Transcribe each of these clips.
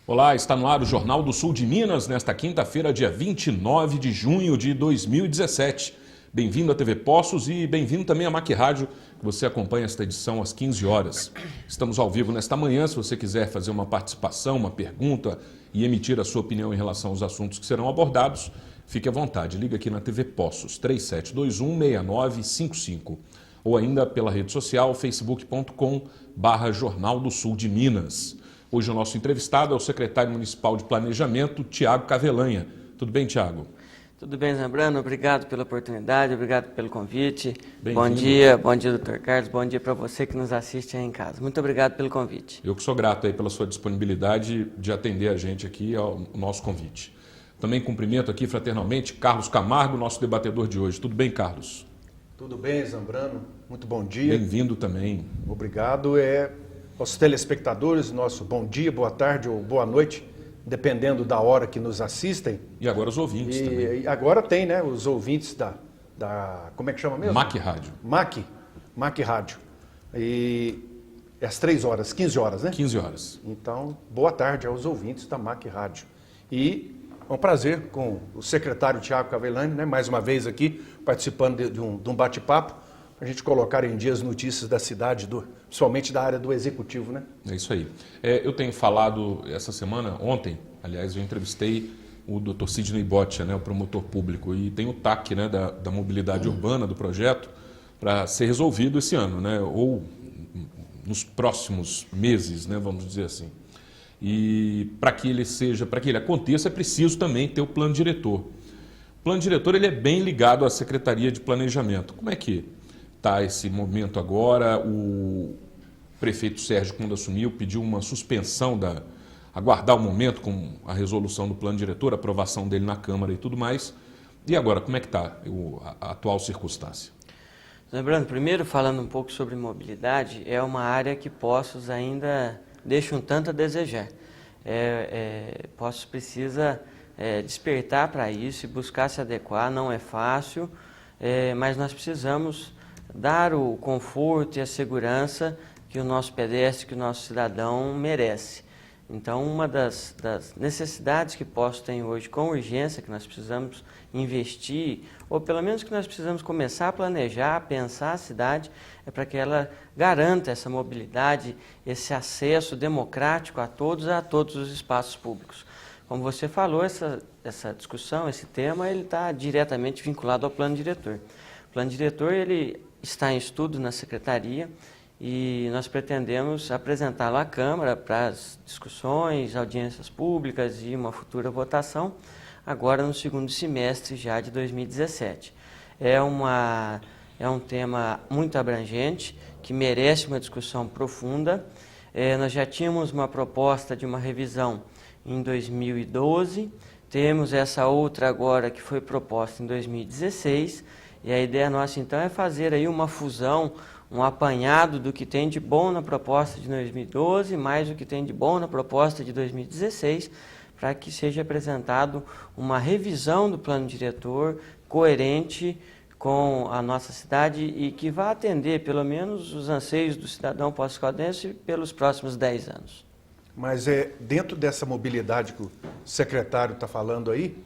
Olá, está no ar o Jornal do Sul de Minas, nesta quinta-feira, dia 29 de junho de 2017. Bem-vindo à TV Poços e bem-vindo também à MAC Rádio, que você acompanha esta edição às 15 horas. Estamos ao vivo nesta manhã, se você quiser fazer uma participação, uma pergunta e emitir a sua opinião em relação aos assuntos que serão abordados, fique à vontade, liga aqui na TV Poços, 3721-6955, ou ainda pela rede social, facebook.com/Jornal do Sul de Minas. Hoje o nosso entrevistado é o secretário municipal de Planejamento, Tiago Cavelanha. Tudo bem, Tiago? Tudo bem, Zambrano. Obrigado pela oportunidade, obrigado pelo convite. Bem-vindo. Bom dia, doutor Carlos. Bom dia para você que nos assiste aí em casa. Muito obrigado pelo convite. Eu que sou grato aí pela sua disponibilidade de atender a gente aqui ao nosso convite. Também cumprimento aqui fraternalmente Carlos Camargo, nosso debatedor de hoje. Tudo bem, Carlos? Tudo bem, Zambrano. Muito bom dia. Bem-vindo também. Obrigado. Aos telespectadores, nosso bom dia, boa tarde ou boa noite, dependendo da hora que nos assistem. E agora os ouvintes também. E agora tem, né, os ouvintes da como é que chama mesmo? MAC Rádio. MAC Rádio. E é às 3 horas, 15 horas, né? 15 horas. Então, boa tarde aos ouvintes da MAC Rádio. E é um prazer com o secretário Tiago Cavelanha, né, mais uma vez aqui, participando de um bate-papo, para a gente colocar em dia as notícias da cidade, principalmente da área do executivo, né? É isso aí. Eu tenho falado essa semana, ontem, aliás, eu entrevistei o Dr. Sidney Boccia, né, o promotor público, e tem o TAC, né, da mobilidade urbana do projeto para ser resolvido esse ano, né, ou nos próximos meses, né, vamos dizer assim. E para que ele aconteça, é preciso também ter o plano diretor. O plano diretor ele é bem ligado à Secretaria de Planejamento. Como é que está esse momento agora? O prefeito Sérgio, quando assumiu, pediu uma suspensão, aguardar o momento com a resolução do plano diretor, a aprovação dele na Câmara e tudo mais. E agora, como é que está a atual circunstância? Lembrando, primeiro falando um pouco sobre mobilidade, é uma área que Poços ainda deixa um tanto a desejar. Poços precisa despertar para isso e buscar se adequar, não é fácil, mas nós precisamos dar o conforto e a segurança que o nosso pedestre, que o nosso cidadão merece. Então, uma das necessidades que Poços tem hoje com urgência, que nós precisamos investir, ou pelo menos que nós precisamos começar a planejar, a pensar a cidade, é para que ela garanta essa mobilidade, esse acesso democrático a todos os espaços públicos. Como você falou, essa discussão, esse tema, ele está diretamente vinculado ao plano diretor. O plano diretor, ele está em estudo na Secretaria e nós pretendemos apresentá-lo à Câmara para as discussões, audiências públicas e uma futura votação, agora no segundo semestre já de 2017. É um tema muito abrangente, que merece uma discussão profunda. Nós já tínhamos uma proposta de uma revisão em 2012, temos essa outra agora que foi proposta em 2016, e a ideia nossa então é fazer aí uma fusão, um apanhado do que tem de bom na proposta de 2012, mais o que tem de bom na proposta de 2016, para que seja apresentado uma revisão do plano diretor coerente com a nossa cidade e que vá atender pelo menos os anseios do cidadão poços-caldense pelos próximos 10 anos. Mas dentro dessa mobilidade que o secretário está falando aí,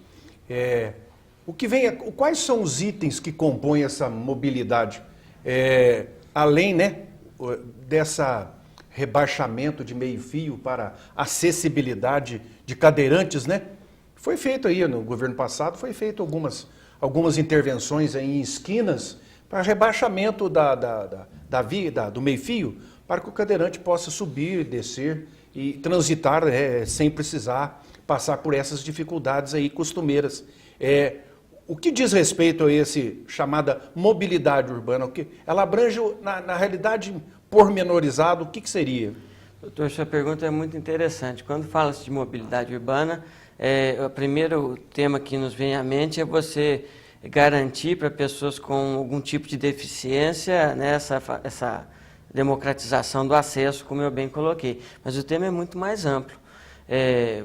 quais são os itens que compõem essa mobilidade? Além, né, dessa rebaixamento de meio-fio para acessibilidade de cadeirantes, né? Foi feito aí no governo passado, foi feito algumas intervenções aí em esquinas para rebaixamento do meio-fio, para que o cadeirante possa subir, descer e transitar sem precisar passar por essas dificuldades aí costumeiras. O que diz respeito a esse chamada mobilidade urbana? Ela abrange, na realidade, pormenorizado, o que seria? Doutor, sua pergunta é muito interessante. Quando fala-se de mobilidade urbana, o primeiro tema que nos vem à mente é você garantir para pessoas com algum tipo de deficiência, né, essa democratização do acesso, como eu bem coloquei. Mas o tema é muito mais amplo.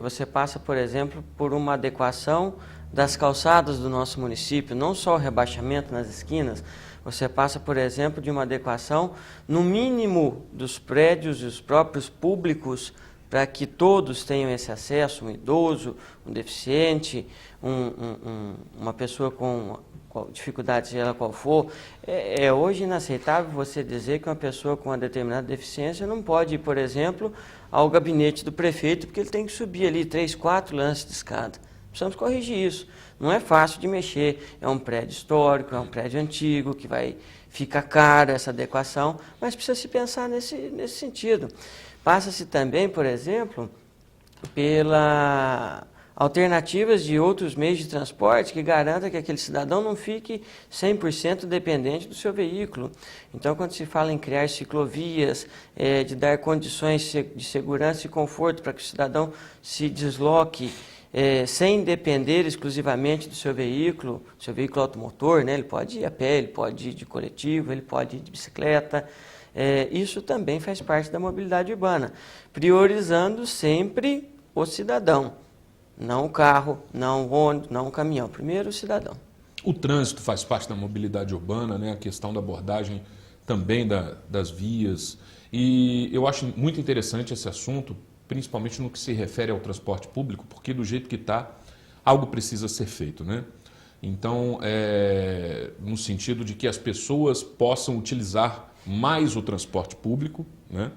Você passa, por exemplo, por uma adequação das calçadas do nosso município, não só o rebaixamento nas esquinas, você passa, por exemplo, de uma adequação no mínimo dos prédios e os próprios públicos para que todos tenham esse acesso, um idoso, um deficiente, uma pessoa com dificuldade, seja ela qual for. É hoje inaceitável você dizer que uma pessoa com uma determinada deficiência não pode ir, por exemplo, ao gabinete do prefeito, porque ele tem que subir ali 3, 4 lances de escada. Precisamos corrigir isso. Não é fácil de mexer, é um prédio histórico, é um prédio antigo, que vai ficar caro essa adequação, mas precisa se pensar nesse sentido. Passa-se também, por exemplo, pela alternativas de outros meios de transporte que garantam que aquele cidadão não fique 100% dependente do seu veículo. Então, quando se fala em criar ciclovias, de dar condições de segurança e conforto para que o cidadão se desloque sem depender exclusivamente do seu veículo automotor, né? Ele pode ir a pé, ele pode ir de coletivo, ele pode ir de bicicleta. Isso também faz parte da mobilidade urbana, priorizando sempre o cidadão, não o carro, não o ônibus, não o caminhão. Primeiro o cidadão. O trânsito faz parte da mobilidade urbana, né? A questão da abordagem também das vias. E eu acho muito interessante esse assunto, principalmente no que se refere ao transporte público, porque do jeito que está, algo precisa ser feito, né? Então, no sentido de que as pessoas possam utilizar mais o transporte público, né?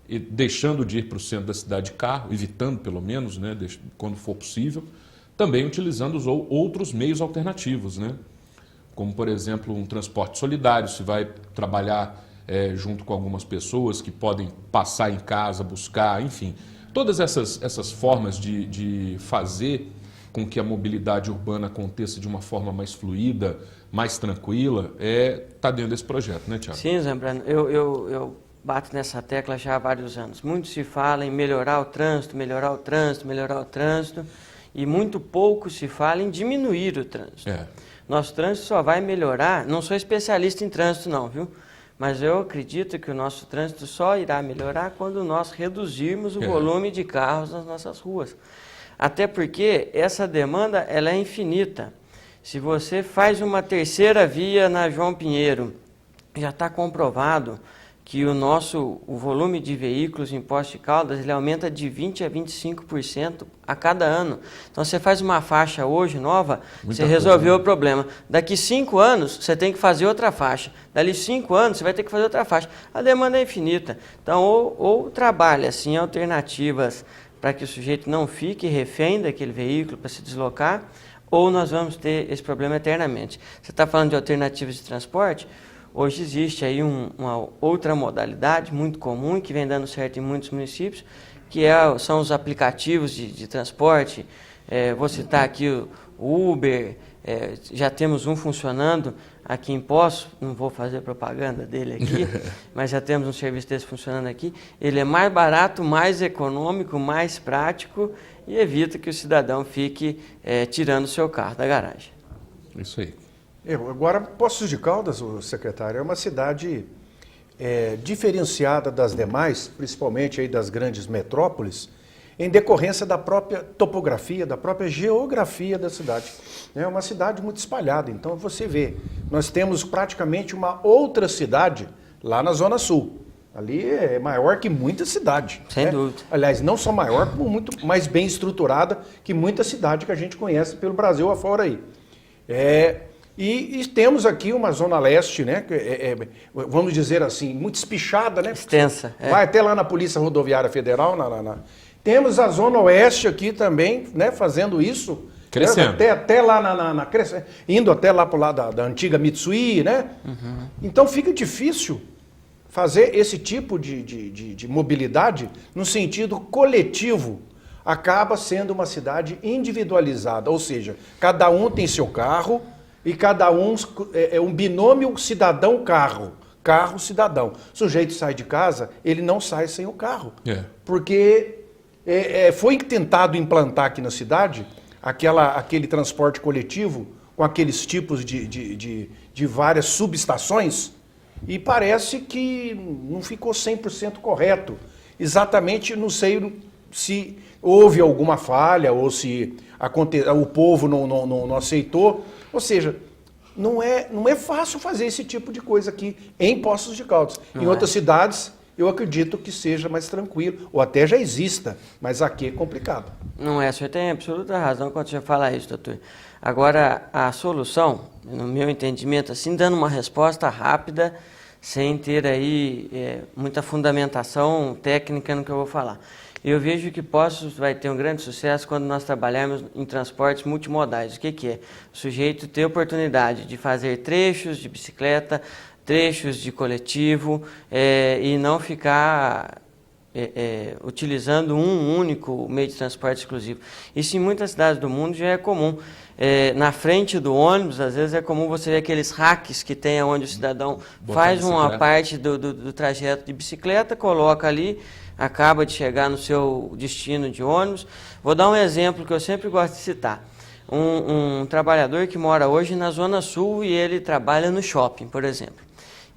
E deixando de ir para o centro da cidade de carro, evitando pelo menos, né, quando for possível, também utilizando os outros meios alternativos, né? Como, por exemplo, um transporte solidário, se vai trabalhar junto com algumas pessoas que podem passar em casa, buscar, enfim. Todas essas formas de fazer com que a mobilidade urbana aconteça de uma forma mais fluida, mais tranquila, está dentro desse projeto, né, Tiago? Sim, Zambrano, eu bato nessa tecla já há vários anos. Muito se fala em melhorar o trânsito, melhorar o trânsito, melhorar o trânsito, e muito pouco se fala em diminuir o trânsito. Nosso trânsito só vai melhorar, não sou especialista em trânsito não, viu? Mas eu acredito que o nosso trânsito só irá melhorar quando nós reduzirmos o volume de carros nas nossas ruas. Até porque essa demanda ela é infinita. Se você faz uma terceira via na João Pinheiro, já está comprovado que o volume de veículos em Poços de Caldas ele aumenta de 20% a 25% a cada ano. Então, você faz uma faixa hoje nova, você resolveu o problema. Daqui 5 anos, você tem que fazer outra faixa. Dali 5 anos, você vai ter que fazer outra faixa. A demanda é infinita. Então, ou trabalha assim, alternativas para que o sujeito não fique refém daquele veículo para se deslocar, ou nós vamos ter esse problema eternamente. Você está falando de alternativas de transporte? Hoje existe aí uma outra modalidade muito comum e que vem dando certo em muitos municípios, que são os aplicativos de transporte. Vou citar aqui o Uber, já temos um funcionando aqui em Poços, não vou fazer propaganda dele aqui, mas já temos um serviço desse funcionando aqui. Ele é mais barato, mais econômico, mais prático e evita que o cidadão fique tirando o seu carro da garagem. Isso aí. Agora, Poços de Caldas, o secretário, é uma cidade diferenciada das demais, principalmente aí das grandes metrópoles, em decorrência da própria topografia, da própria geografia da cidade. É uma cidade muito espalhada, então você vê, nós temos praticamente uma outra cidade lá na Zona Sul. Ali é maior que muita cidade. Sem dúvida. Aliás, não só maior, como muito mais bem estruturada que muita cidade que a gente conhece pelo Brasil afora aí. E temos aqui uma Zona Leste, né, vamos dizer assim, muito espichada, né? Extensa. Vai até lá na Polícia Rodoviária Federal. Temos a Zona Oeste aqui também, né, fazendo isso. Crescendo. Até lá indo até lá para o lado da antiga Mitsui, né? Uhum. Então fica difícil fazer esse tipo de mobilidade no sentido coletivo. Acaba sendo uma cidade individualizada, ou seja, cada um tem seu carro, e cada um é um binômio cidadão-carro, carro-cidadão. O sujeito sai de casa, ele não sai sem o carro. Porque foi tentado implantar aqui na cidade aquele transporte coletivo com aqueles tipos de várias subestações e parece que não ficou 100% correto. Exatamente, não sei se houve alguma falha ou se o povo não aceitou. Ou seja, não é fácil fazer esse tipo de coisa aqui em Poços de Caldas. Em outras cidades eu acredito que seja mais tranquilo, ou até já exista, mas aqui é complicado. Não é, o senhor tem absoluta razão quando o senhor fala isso, doutor. Agora, a solução, no meu entendimento, assim, dando uma resposta rápida, sem ter aí muita fundamentação técnica no que eu vou falar. Eu vejo que Poços vai ter um grande sucesso quando nós trabalharmos em transportes multimodais. O que é? O sujeito ter oportunidade de fazer trechos de bicicleta, trechos de coletivo e não ficar utilizando um único meio de transporte exclusivo. Isso em muitas cidades do mundo já é comum. Na frente do ônibus, às vezes é comum você ver aqueles racks que tem onde o cidadão faz uma parte do trajeto de bicicleta, coloca ali, acaba de chegar no seu destino de ônibus. Vou dar um exemplo que eu sempre gosto de citar. Um trabalhador que mora hoje na Zona Sul e ele trabalha no shopping, por exemplo.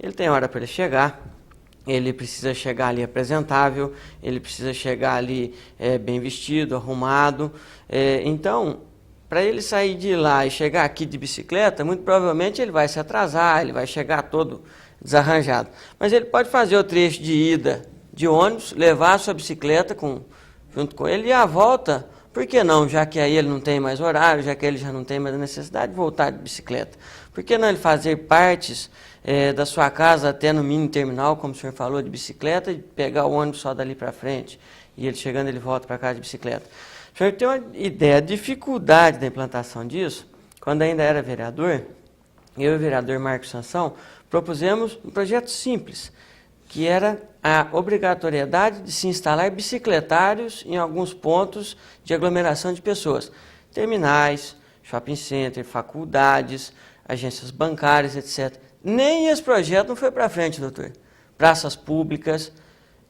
Ele tem hora para ele chegar, ele precisa chegar ali apresentável, ele precisa chegar ali bem vestido, arrumado. Então, para ele sair de lá e chegar aqui de bicicleta, muito provavelmente ele vai se atrasar, ele vai chegar todo desarranjado. Mas ele pode fazer o trecho de ida de ônibus, levar a sua bicicleta junto com ele e a volta, por que não? Já que aí ele não tem mais horário, já que ele já não tem mais a necessidade de voltar de bicicleta. Por que não ele fazer partes da sua casa até no mini terminal, como o senhor falou, de bicicleta, e pegar o ônibus só dali para frente, e ele chegando, ele volta para casa de bicicleta. O senhor tem uma ideia, a dificuldade da implantação disso? Quando ainda era vereador, eu e o vereador Marcos Sansão propusemos um projeto simples, que era a obrigatoriedade de se instalar bicicletários em alguns pontos de aglomeração de pessoas. Terminais, shopping center, faculdades, agências bancárias, etc. Nem esse projeto não foi para frente, doutor. Praças públicas.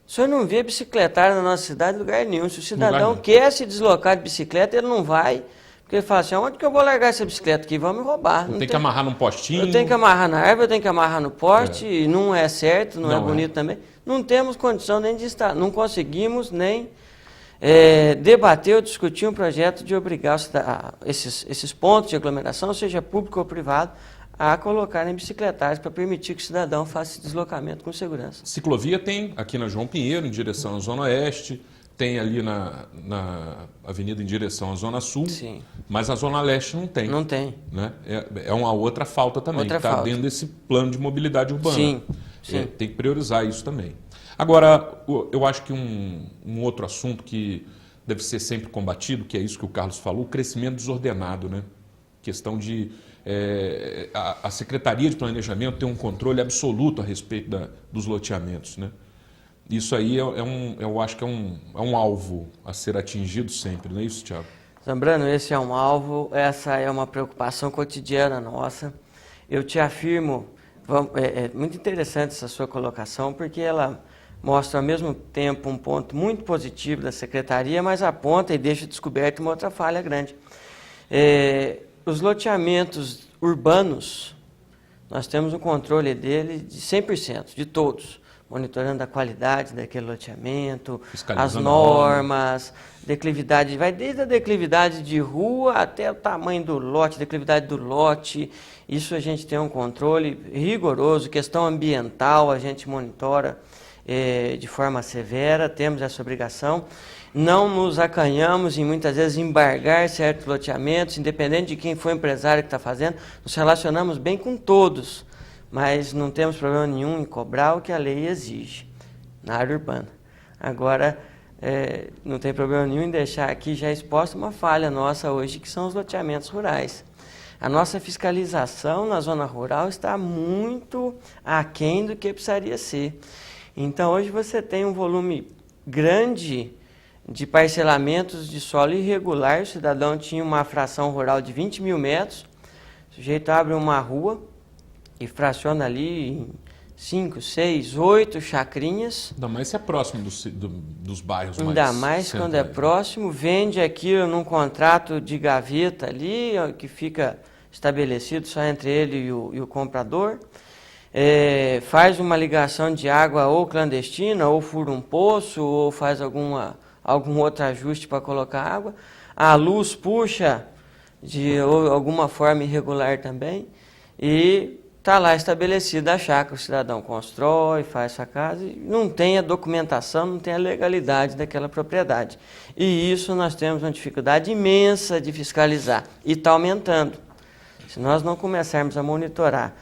O senhor não vê bicicletário na nossa cidade em lugar nenhum. Se o cidadão quer se deslocar de bicicleta, ele não vai. Porque ele fala assim, onde que eu vou largar essa bicicleta aqui? Vão me roubar. Tem que amarrar num postinho. Eu tenho que amarrar na árvore, eu tenho que amarrar no poste, e não é certo, não é bonito também. Não temos condição nem de estar, não conseguimos nem debater ou discutir um projeto de obrigar esses pontos de aglomeração, seja público ou privado, a colocarem bicicletários para permitir que o cidadão faça esse deslocamento com segurança. Ciclovia tem aqui na João Pinheiro, em direção à Zona Oeste, tem ali na avenida em direção à Zona Sul, sim, mas a Zona Leste não tem. Não tem. Né? É uma outra falta também, que está dentro desse plano de mobilidade urbana. Sim, sim. Tem que priorizar isso também. Agora, eu acho que um outro assunto que deve ser sempre combatido, que é isso que o Carlos falou, o crescimento desordenado, né? Questão de a Secretaria de Planejamento ter um controle absoluto a respeito dos loteamentos, né? Isso aí eu acho que é um alvo a ser atingido sempre, não é isso, Thiago? Zambrano, esse é um alvo, essa é uma preocupação cotidiana nossa. Eu te afirmo, é muito interessante essa sua colocação, porque ela mostra ao mesmo tempo um ponto muito positivo da Secretaria, mas aponta e deixa descoberto uma outra falha grande. Os loteamentos urbanos, nós temos um controle dele de 100%, de todos, monitorando a qualidade daquele loteamento, as normas, declividade, vai desde a declividade de rua até o tamanho do lote, declividade do lote, isso a gente tem um controle rigoroso, questão ambiental a gente monitora de forma severa, temos essa obrigação. Não nos acanhamos em muitas vezes embargar certos loteamentos, independente de quem for o empresário que está fazendo, nos relacionamos bem com todos, mas não temos problema nenhum em cobrar o que a lei exige na área urbana. Agora, não tem problema nenhum em deixar aqui já exposta uma falha nossa hoje, que são os loteamentos rurais. A nossa fiscalização na zona rural está muito aquém do que precisaria ser. Então, hoje você tem um volume grande de parcelamentos de solo irregular. O cidadão tinha uma fração rural de 20 mil metros, o sujeito abre uma rua e fraciona ali em 5, 6, 8 chacrinhas. Ainda mais se é próximo dos bairros mais Ainda mais quando é próximo, vende aquilo num contrato de gaveta ali, que fica estabelecido só entre ele e o comprador. Faz uma ligação de água ou clandestina, ou fura um poço, ou faz algum outro ajuste para colocar água. A luz puxa de alguma forma irregular também. E está lá estabelecida a chácara, o cidadão constrói, faz sua casa e não tem a documentação, não tem a legalidade daquela propriedade. E isso nós temos uma dificuldade imensa de fiscalizar e está aumentando. Se nós não começarmos a monitorar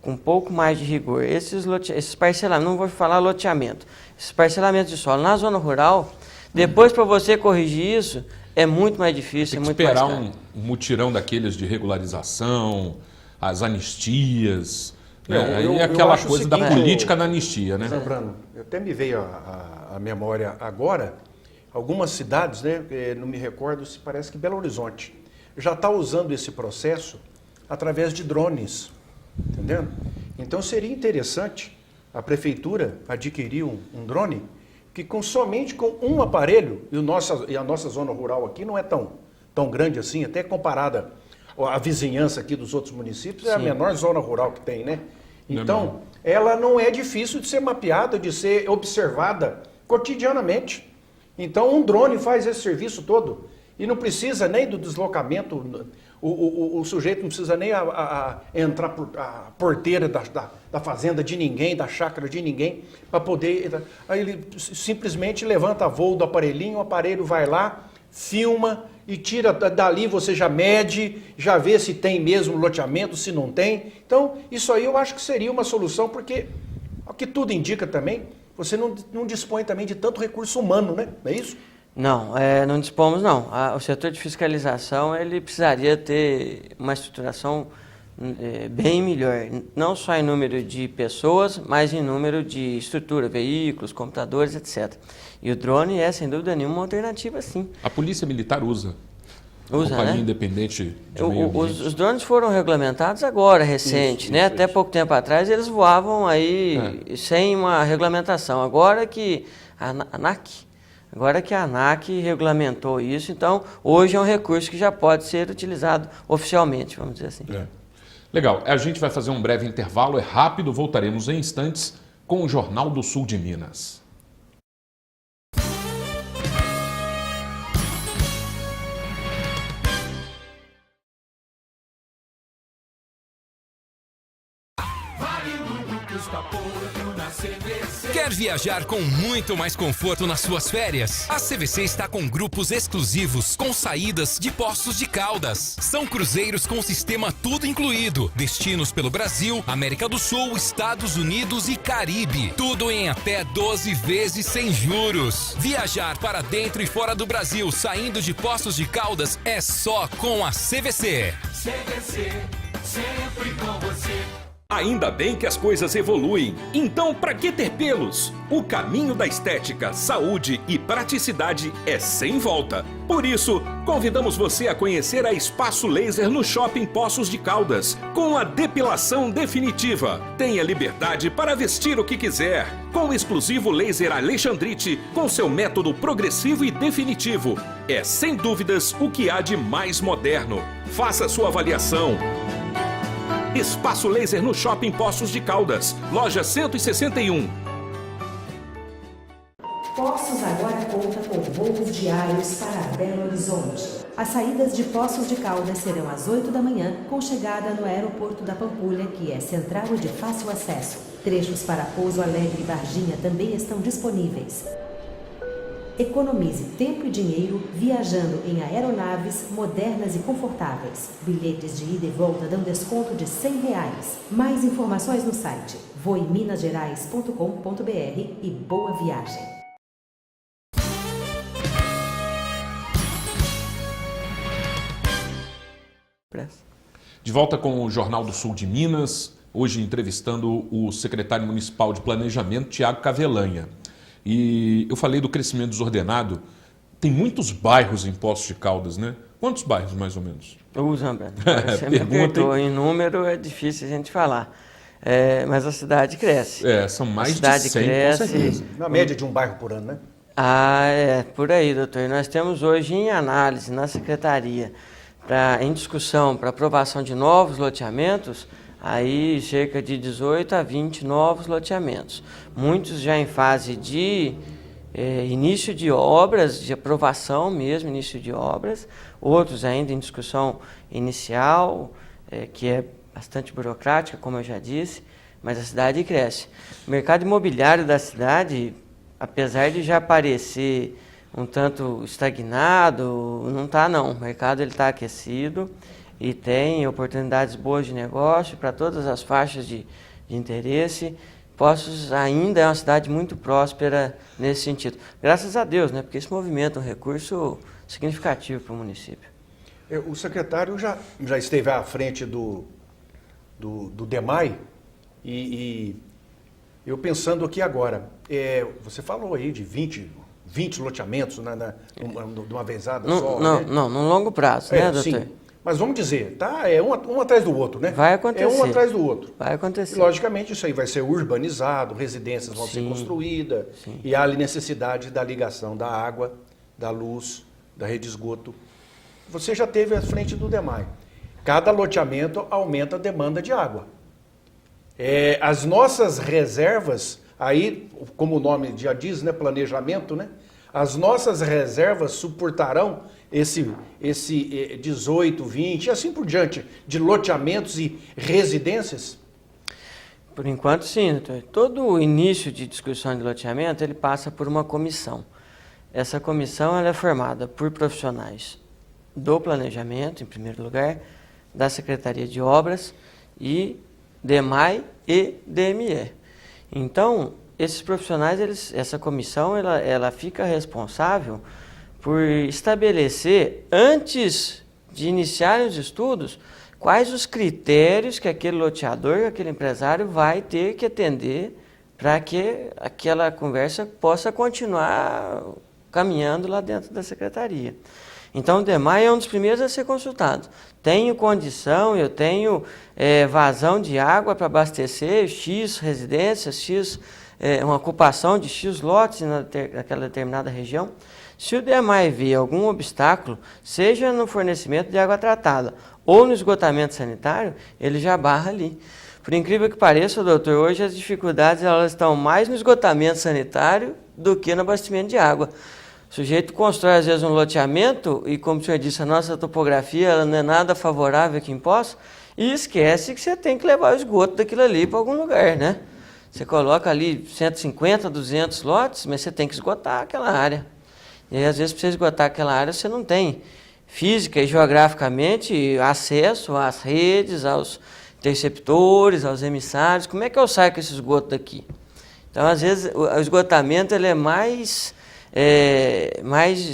com um pouco mais de rigor esses parcelamentos, não vou falar loteamento, esses parcelamentos de solo na zona rural, depois para você corrigir isso é muito mais difícil, Tem é que muito esperar mais caro. um mutirão daqueles de regularização, as anistias, né? Aí é aquela acho o coisa da seguinte, política da anistia, né? Brano, até me veio a memória agora, algumas cidades, né, não me recordo, se parece que Belo Horizonte, já está usando esse processo através de drones, entendendo? Então seria interessante a prefeitura adquirir um drone que somente com um aparelho, e a nossa zona rural aqui não é tão grande assim, até comparada à vizinhança aqui dos outros municípios, é a menor zona rural que tem, né? Então, ela não é difícil de ser mapeada, de ser observada cotidianamente. Então, um drone faz esse serviço todo e não precisa nem do deslocamento, o sujeito não precisa nem entrar por a porteira da fazenda de ninguém, da chácara de ninguém, para poder... Aí ele simplesmente levanta voo do aparelhinho, o aparelho vai lá, filma e tira dali, você já mede, já vê se tem mesmo loteamento, se não tem. Então, isso aí eu acho que seria uma solução, porque, o que tudo indica também, você não dispõe também de tanto recurso humano, né? Não é isso? Não, não dispomos não. O setor de fiscalização ele precisaria ter uma estruturação bem melhor, não só em número de pessoas, mas em número de estrutura, veículos, computadores, etc. E o drone é, sem dúvida nenhuma, uma alternativa, sim. A Polícia Militar usa. Usa, Companhia né? Independente de Meio Ambiente. Os drones foram regulamentados agora, recente, né? Até pouco tempo atrás eles voavam aí sem uma regulamentação. Agora que a ANAC regulamentou isso, então hoje é um recurso que já pode ser utilizado oficialmente, vamos dizer assim. Legal, a gente vai fazer um breve intervalo, é rápido, voltaremos em instantes com o Jornal do Sul de Minas. Quer viajar com muito mais conforto nas suas férias? A CVC está com grupos exclusivos com saídas de Poços de Caldas. São cruzeiros com sistema tudo incluído. Destinos pelo Brasil, América do Sul, Estados Unidos e Caribe. Tudo em até 12 vezes sem juros. Viajar para dentro e fora do Brasil saindo de Poços de Caldas é só com a CVC. CVC, sempre com você. Ainda bem que as coisas evoluem. Então, para que ter pelos? O caminho da estética, saúde e praticidade é sem volta. Por isso, convidamos você a conhecer a Espaço Laser no Shopping Poços de Caldas, com a depilação definitiva. Tenha liberdade para vestir o que quiser, com o exclusivo laser Alexandrite, com seu método progressivo e definitivo. É, sem dúvidas, o que há de mais moderno. Faça sua avaliação. Espaço Laser no Shopping Poços de Caldas, loja 161. Poços agora conta com voos diários para Belo Horizonte. As saídas de Poços de Caldas serão às 8 da manhã, com chegada no aeroporto da Pampulha, que é central e de fácil acesso. Trechos para Pouso Alegre e Varginha também estão disponíveis. Economize tempo e dinheiro viajando em aeronaves modernas e confortáveis. Bilhetes de ida e volta dão desconto de R$100. Mais informações no site voeminasgerais.com.br e boa viagem. De volta com o Jornal do Sul de Minas, hoje entrevistando o secretário municipal de Planejamento, Tiago Cavelanha. E eu falei do crescimento desordenado. Tem muitos bairros em Poços de Caldas, né? Quantos bairros, mais ou menos? Zambra, você me perguntou, em número é difícil a gente falar. Mas a cidade cresce. São mais de 100, cresce, com certeza. Na média de um bairro por ano, né? Por aí, doutor. Nós temos hoje em análise na secretaria, em discussão para aprovação de novos loteamentos, aí cerca de 18 a 20 novos loteamentos. Muitos já em fase de início de obras, de aprovação mesmo, início de obras. Outros ainda em discussão inicial, que é bastante burocrática, como eu já disse, mas a cidade cresce. O mercado imobiliário da cidade, apesar de já parecer um tanto estagnado, não está não. O mercado está aquecido e tem oportunidades boas de negócio para todas as faixas de interesse. Poços ainda é uma cidade muito próspera nesse sentido. Graças a Deus, né? Porque esse movimento é um recurso significativo para o município. O secretário já esteve à frente do DEMAI e eu pensando aqui agora, você falou aí de 20 loteamentos de uma vezada só, né? Não, no longo prazo, né, doutor? Sim. Mas vamos dizer, tá? É um atrás do outro, né? Vai acontecer. É um atrás do outro. Vai acontecer. E, logicamente, isso aí vai ser urbanizado, residências vão ser construídas, e há ali necessidade da ligação da água, da luz, da rede de esgoto. Você já teve à frente do DEMAI. Cada loteamento aumenta a demanda de água. As nossas reservas, aí, como o nome já diz, né, planejamento, né? As nossas reservas suportarão esse 18, 20 e assim por diante, de loteamentos e residências? Por enquanto, sim, doutor. Todo o início de discussão de loteamento, ele passa por uma comissão. Essa comissão ela é formada por profissionais do planejamento, em primeiro lugar, da Secretaria de Obras e DEMAI e DME. Então, esses profissionais, essa comissão, ela fica responsável por estabelecer, antes de iniciarem os estudos, quais os critérios que aquele loteador, aquele empresário vai ter que atender para que aquela conversa possa continuar caminhando lá dentro da secretaria. Então, o DEMAI é um dos primeiros a ser consultado. Tenho condição, eu tenho vazão de água para abastecer X residências, X, uma ocupação de X lotes naquela determinada região. Se o DEMAI vê algum obstáculo, seja no fornecimento de água tratada ou no esgotamento sanitário, ele já barra ali. Por incrível que pareça, doutor, hoje as dificuldades elas estão mais no esgotamento sanitário do que no abastecimento de água. O sujeito constrói, às vezes, um loteamento e, como o senhor disse, a nossa topografia ela não é nada favorável aqui em Poços e esquece que você tem que levar o esgoto daquilo ali para algum lugar, né? Você coloca ali 150, 200 lotes, mas você tem que esgotar aquela área. E aí, às vezes, para você esgotar aquela área, você não tem física e geograficamente acesso às redes, aos interceptores, aos emissários. Como é que eu saio com esse esgoto daqui? Então, às vezes, o esgotamento ele é mais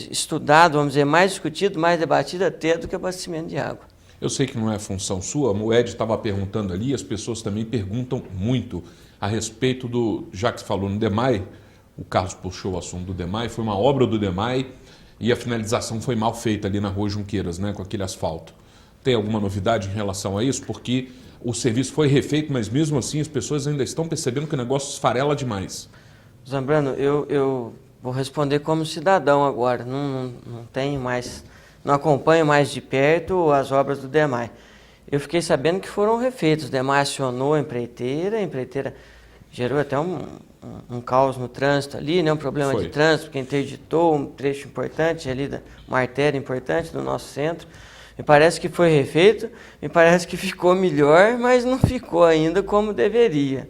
estudado, vamos dizer, mais discutido, mais debatido até do que o abastecimento de água. Eu sei que não é função sua, o Ed estava perguntando ali, as pessoas também perguntam muito a respeito do, já que você falou no DEMAI, o Carlos puxou o assunto do DEMAI, foi uma obra do DEMAI e a finalização foi mal feita ali na Rua Junqueiras, né, com aquele asfalto. Tem alguma novidade em relação a isso? Porque o serviço foi refeito, mas mesmo assim as pessoas ainda estão percebendo que o negócio esfarela demais. Zambrano, eu vou responder como cidadão agora, não tenho mais, não acompanho mais de perto as obras do DEMAI. Eu fiquei sabendo que foram refeitos, o DEMAI acionou a empreiteira gerou até um caos no trânsito ali, né? Um problema de trânsito, porque interditou um trecho importante ali, uma artéria importante do nosso centro. Me parece que foi refeito, me parece que ficou melhor, mas não ficou ainda como deveria.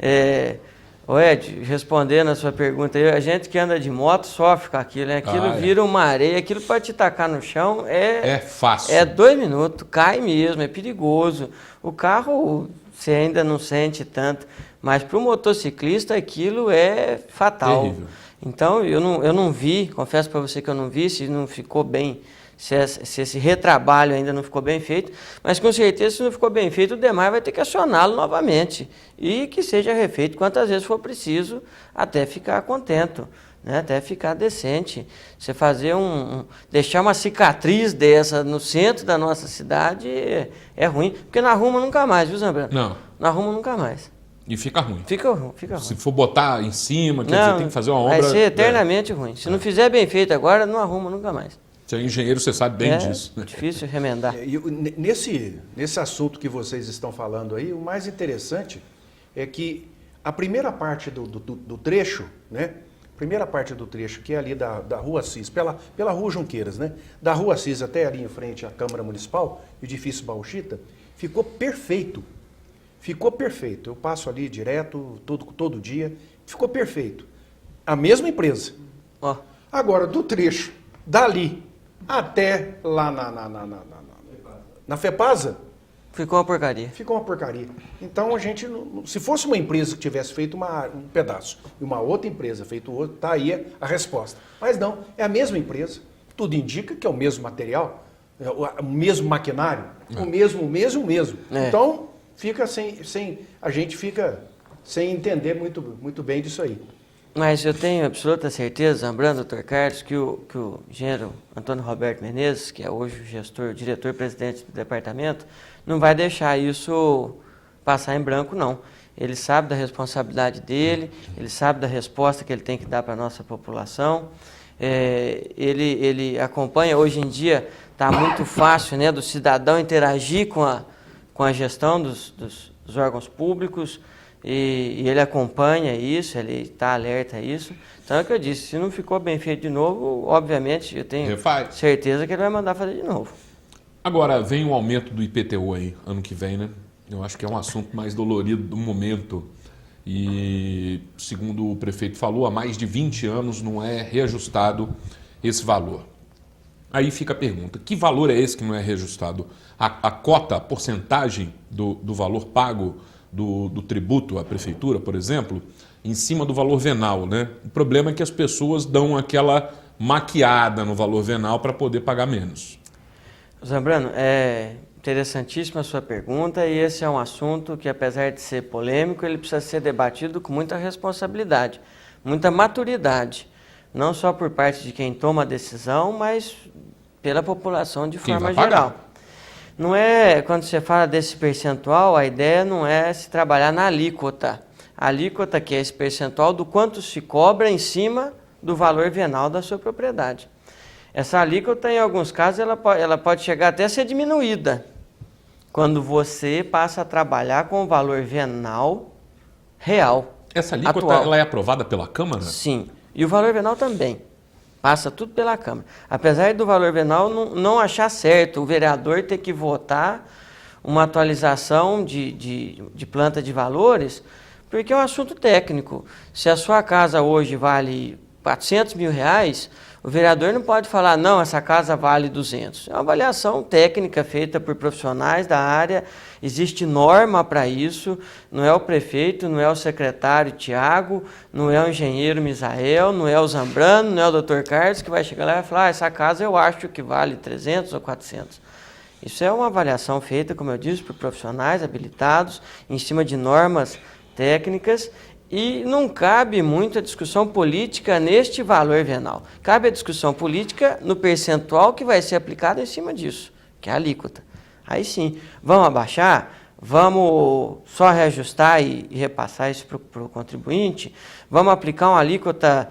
Ed, respondendo a sua pergunta, a gente que anda de moto sofre com aquilo, né? Aquilo vira uma areia, aquilo para te tacar no chão é fácil. 2 minutos, cai mesmo, é perigoso. O carro você ainda não sente tanto, mas para o motociclista aquilo é fatal. Terrível. Então eu não vi, confesso para você que eu não vi, se não ficou bem, se esse retrabalho ainda não ficou bem feito, mas com certeza se não ficou bem feito, o DEMAI vai ter que acioná-lo novamente e que seja refeito quantas vezes for preciso até ficar contento, né? Até ficar decente. Você fazer deixar uma cicatriz dessa no centro da nossa cidade é ruim, porque não arruma nunca mais, viu, Zambrano? Não. Não arruma nunca mais. E fica ruim. Fica ruim. Se for botar em cima, quer dizer, tem que fazer uma obra... Vai ser eternamente ruim. Se não fizer bem feito agora, não arruma nunca mais. Você é engenheiro, você sabe bem disso. É difícil remendar. Nesse assunto que vocês estão falando aí, o mais interessante é que a primeira parte do trecho, né? Primeira parte do trecho, que é ali da Rua Assis, pela Rua Junqueiras, né? Da Rua Assis até ali em frente à Câmara Municipal, edifício Bauxita, ficou perfeito. Ficou perfeito. Eu passo ali direto, todo dia. Ficou perfeito. A mesma empresa. Ó, Agora, do trecho dali até lá na FEPASA, ficou uma porcaria. ficou uma porcaria. Então, a gente, se fosse uma empresa que tivesse feito um pedaço e uma outra empresa feito outro, tá aí a resposta. Mas não, é a mesma empresa. Tudo indica que é o mesmo material, é o mesmo maquinário, o mesmo. É. Então, fica a gente fica sem entender muito bem disso aí. Mas eu tenho absoluta certeza, Zambrano, Dr. Carlos, que o engenheiro Antônio Roberto Menezes, que é hoje o diretor-presidente do departamento, não vai deixar isso passar em branco, não. Ele sabe da responsabilidade dele, ele sabe da resposta que ele tem que dar para a nossa população. Ele acompanha, hoje em dia está muito fácil, né, do cidadão interagir com a gestão dos órgãos públicos, e ele acompanha isso, ele está alerta a isso. Então é o que eu disse, se não ficou bem feito de novo, obviamente eu tenho certeza que ele vai mandar fazer de novo. Agora, vem o aumento do IPTU aí, ano que vem, né? Eu acho que é um assunto mais dolorido do momento. E, segundo o prefeito falou, há mais de 20 anos não é reajustado esse valor. Aí fica a pergunta, que valor é esse que não é reajustado? A cota, a porcentagem do valor pago do tributo à prefeitura, por exemplo, em cima do valor venal, né? O problema é que as pessoas dão aquela maquiada no valor venal para poder pagar menos. Zambrano, é interessantíssima a sua pergunta, e esse é um assunto que, apesar de ser polêmico, ele precisa ser debatido com muita responsabilidade, muita maturidade, não só por parte de quem toma a decisão, mas pela população de forma geral. Não é, quando você fala desse percentual, a ideia não é se trabalhar na alíquota. A alíquota, que é esse percentual do quanto se cobra em cima do valor venal da sua propriedade. Essa alíquota, em alguns casos, ela pode chegar até a ser diminuída, quando você passa a trabalhar com o valor venal real. Essa alíquota atual. Ela é aprovada pela Câmara? Sim, e o valor venal também. Passa tudo pela Câmara. Apesar do valor venal não achar certo o vereador ter que votar uma atualização de planta de valores, porque é um assunto técnico. Se a sua casa hoje vale R$400 mil, o vereador não pode falar, não, essa casa vale 200. É uma avaliação técnica feita por profissionais da área, existe norma para isso, não é o prefeito, não é o secretário Tiago, não é o engenheiro Misael, não é o Zambrano, não é o Dr. Carlos que vai chegar lá e vai falar, essa casa eu acho que vale 300 ou 400. Isso é uma avaliação feita, como eu disse, por profissionais habilitados, em cima de normas técnicas. E não cabe muito a discussão política neste valor venal. Cabe a discussão política no percentual que vai ser aplicado em cima disso, que é a alíquota. Aí sim, vamos abaixar, vamos só reajustar e repassar isso para o contribuinte, vamos aplicar uma alíquota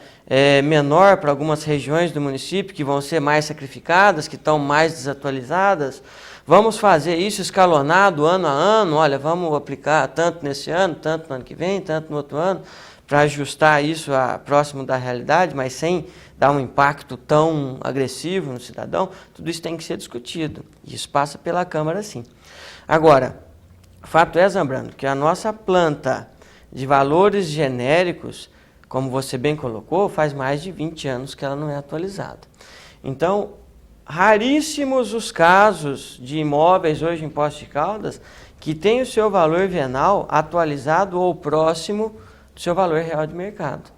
menor para algumas regiões do município que vão ser mais sacrificadas, que estão mais desatualizadas. Vamos fazer isso escalonado ano a ano, olha, vamos aplicar tanto nesse ano, tanto no ano que vem, tanto no outro ano, para ajustar isso próximo da realidade, mas sem dar um impacto tão agressivo no cidadão. Tudo isso tem que ser discutido, e isso passa pela Câmara, sim. Agora, o fato é, Zambrano, que a nossa planta de valores genéricos, como você bem colocou, faz mais de 20 anos que ela não é atualizada. Então, raríssimos os casos de imóveis hoje em Poços de Caldas que têm o seu valor venal atualizado ou próximo do seu valor real de mercado.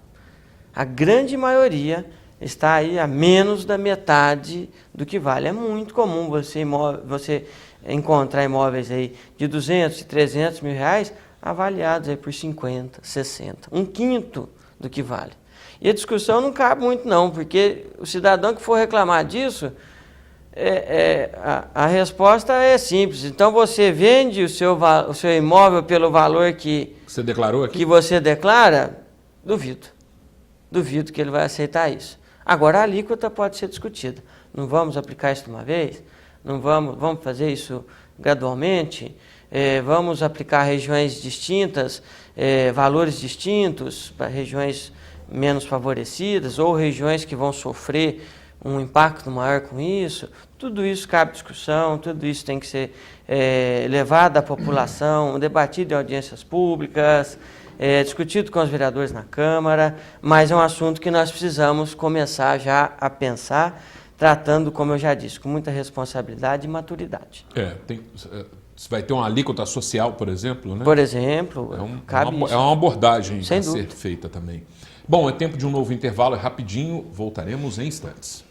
A grande maioria está aí a menos da metade do que vale. É muito comum você encontrar imóveis aí de 200 e 300 mil reais avaliados aí por 50, 60, um quinto do que vale. E a discussão não cabe muito não, porque o cidadão que for reclamar disso, a resposta é simples. Então você vende o seu imóvel pelo valor que você declarou aqui? Que você declara, duvido que ele vai aceitar isso. Agora a alíquota pode ser discutida. Não vamos aplicar isso de uma vez? Não vamos fazer isso gradualmente? Vamos aplicar regiões distintas, valores distintos para regiões menos favorecidas ou regiões que vão sofrer um impacto maior com isso? Tudo isso cabe discussão, tudo isso tem que ser levado à população, debatido em audiências públicas, discutido com os vereadores na Câmara, mas é um assunto que nós precisamos começar já a pensar, tratando, como eu já disse, com muita responsabilidade e maturidade. Vai ter uma alíquota social, por exemplo, né? Por exemplo, é uma abordagem sem a ser feita também. Bom, é tempo de um novo intervalo, é rapidinho, voltaremos em instantes.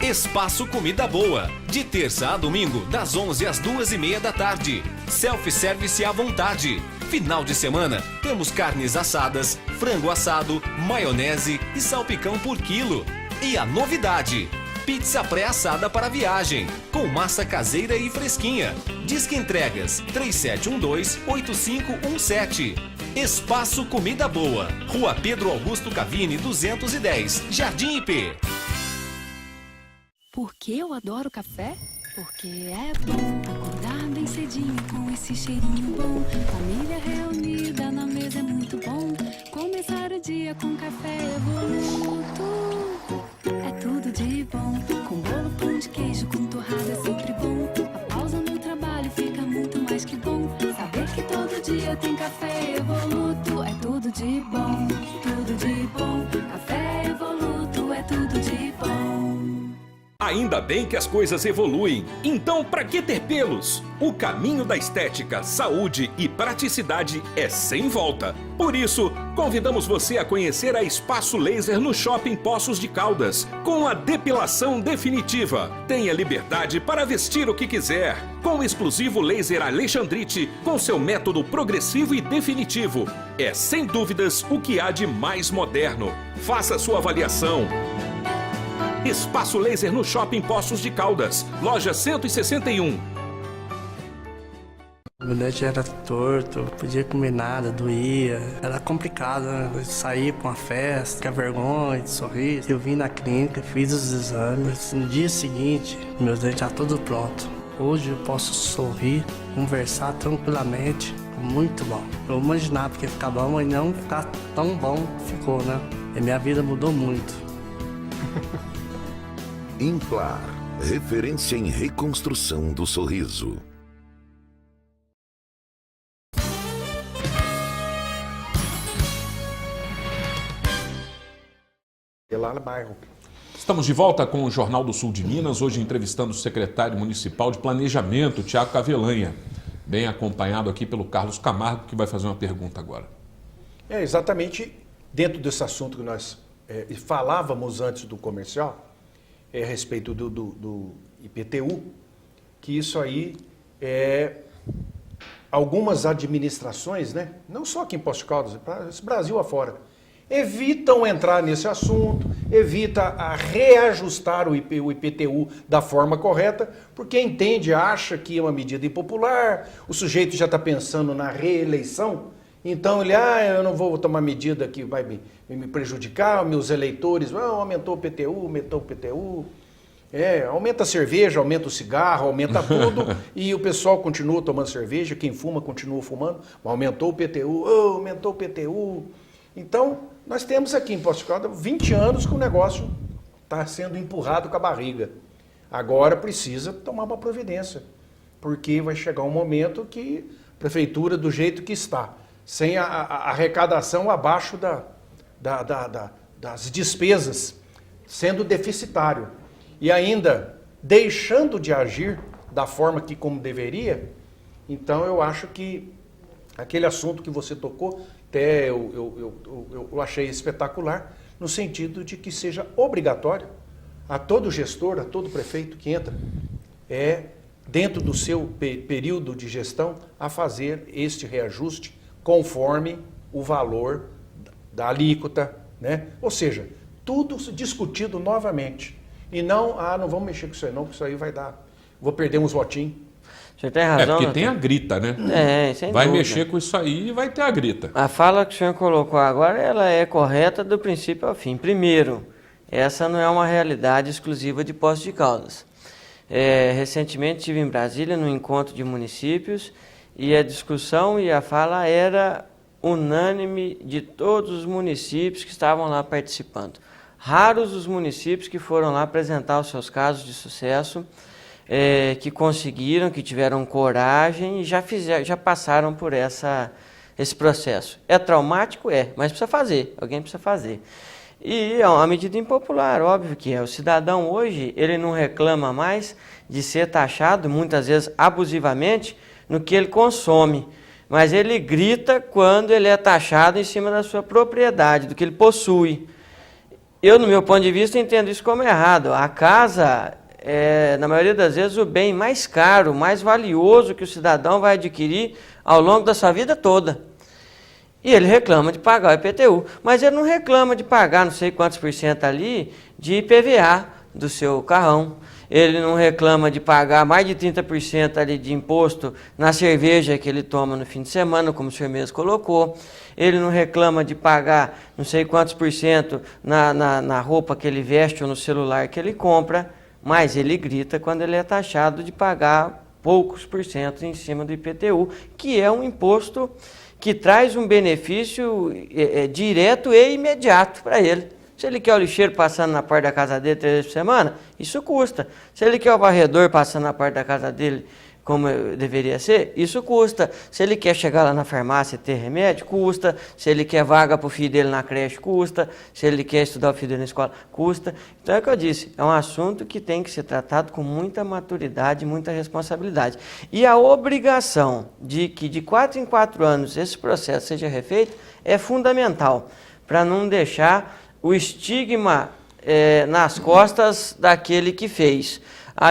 Espaço Comida Boa, de terça a domingo, das 11 às 2h30 da tarde. Self-service à vontade. Final de semana, temos carnes assadas, frango assado, maionese e salpicão por quilo. E a novidade, pizza pré-assada para viagem, com massa caseira e fresquinha. Disque entregas 3712-8517. Espaço Comida Boa, Rua Pedro Augusto Cavini, 210, Jardim IP. Por que eu adoro café? Porque é bom acordar bem cedinho com esse cheirinho bom. Família reunida na mesa é muito bom. Começar o dia com café Evoluto é tudo de bom. Com bolo, pão de queijo, com torrada é sempre bom. A pausa no trabalho fica muito mais que bom. Saber que todo dia tem café Evoluto é tudo de bom. Tudo de bom. Café Evoluto é tudo de bom. Ainda bem que as coisas evoluem. Então, para que ter pelos? O caminho da estética, saúde e praticidade é sem volta. Por isso, convidamos você a conhecer a Espaço Laser no Shopping Poços de Caldas, com a depilação definitiva. Tenha liberdade para vestir o que quiser, com o exclusivo laser Alexandrite, com seu método progressivo e definitivo. É, sem dúvidas, o que há de mais moderno. Faça sua avaliação. Espaço Laser no Shopping Poços de Caldas, loja 161. Meu dente era torto, não podia comer nada, doía. Era complicado, né? Sair pra uma festa, ficar vergonha de sorrir. Eu vim na clínica, fiz os exames. No dia seguinte, meu dente já tudo pronto. Hoje eu posso sorrir, conversar tranquilamente. Muito bom. Eu imaginava que ia ficar bom, mas não ficar tão bom ficou, né? E minha vida mudou muito. Implar, referência em reconstrução do sorriso. Lá no bairro. Estamos de volta com o Jornal do Sul de Minas, hoje entrevistando o secretário municipal de Planejamento, Tiago Cavelanha, bem acompanhado aqui pelo Carlos Camargo, que vai fazer uma pergunta agora. É exatamente dentro desse assunto que nós falávamos antes do comercial, a respeito do IPTU, que isso aí algumas administrações, né, não só aqui em Poços de Caldas, para esse Brasil afora, evitam entrar nesse assunto, evita a reajustar o IPTU da forma correta, porque entende, acha que é uma medida impopular, o sujeito já está pensando na reeleição, então ele, eu não vou tomar medida que vai me prejudicar, meus eleitores, aumentou o PTU, aumenta a cerveja, aumenta o cigarro, aumenta tudo, e o pessoal continua tomando cerveja, quem fuma continua fumando, aumentou o PTU, Então, nós temos aqui em Poços de Caldas 20 anos que o negócio está sendo empurrado com a barriga. Agora precisa tomar uma providência, porque vai chegar um momento que a prefeitura, do jeito que está, sem a arrecadação abaixo das despesas, sendo deficitário, e ainda deixando de agir da forma que como deveria, então eu acho que aquele assunto que você tocou, até eu achei espetacular, no sentido de que seja obrigatório a todo gestor, a todo prefeito que entra, dentro do seu período de gestão, a fazer este reajuste conforme o valor da alíquota, né? Ou seja, tudo discutido novamente. E não, não vamos mexer com isso aí não, porque isso aí vai dar, vou perder uns votinhos. Você tem razão. Porque tem a grita, né? Sem vai dúvida. mexer com isso aí e vai ter a grita. A fala que o senhor colocou agora, ela é correta do princípio ao fim. Primeiro, essa não é uma realidade exclusiva de Poços de Caldas. Recentemente estive em Brasília, num encontro de municípios, e a discussão e a fala era unânime de todos os municípios que estavam lá participando. Raros os municípios que foram lá apresentar os seus casos de sucesso, que conseguiram, que tiveram coragem e já passaram por esse processo. É traumático? Mas precisa fazer, alguém precisa fazer. E é uma medida impopular, óbvio que é. O cidadão hoje, ele não reclama mais de ser taxado, muitas vezes abusivamente, no que ele consome. Mas ele grita quando ele é taxado em cima da sua propriedade, do que ele possui. Eu, no meu ponto de vista, entendo isso como errado. A casa é, na maioria das vezes, o bem mais caro, mais valioso que o cidadão vai adquirir ao longo da sua vida toda. E ele reclama de pagar o IPTU, mas ele não reclama de pagar não sei quantos % ali de IPVA do seu carrão. Ele não reclama de pagar mais de 30% ali de imposto na cerveja que ele toma no fim de semana, como o senhor mesmo colocou. Ele não reclama de pagar não sei quantos % na roupa que ele veste ou no celular que ele compra, mas ele grita quando ele é taxado de pagar poucos % em cima do IPTU, que é um imposto que traz um benefício direto e imediato para ele. Se ele quer o lixeiro passando na porta da casa dele 3 vezes por semana, isso custa. Se ele quer o varredor passando na porta da casa dele, como deveria ser, isso custa. Se ele quer chegar lá na farmácia e ter remédio, custa. Se ele quer vaga para o filho dele na creche, custa. Se ele quer estudar o filho dele na escola, custa. Então é o que eu disse, é um assunto que tem que ser tratado com muita maturidade, muita responsabilidade. E a obrigação de que de 4 em 4 anos esse processo seja refeito é fundamental, para não deixar o estigma nas costas daquele que fez.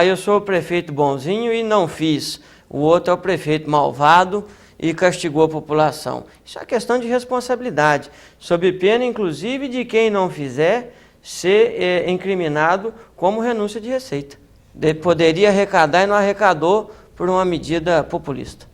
Eu sou o prefeito bonzinho e não fiz. O outro é o prefeito malvado e castigou a população. Isso é questão de responsabilidade, sob pena, inclusive, de quem não fizer ser incriminado como renúncia de receita. Poderia arrecadar e não arrecadou por uma medida populista.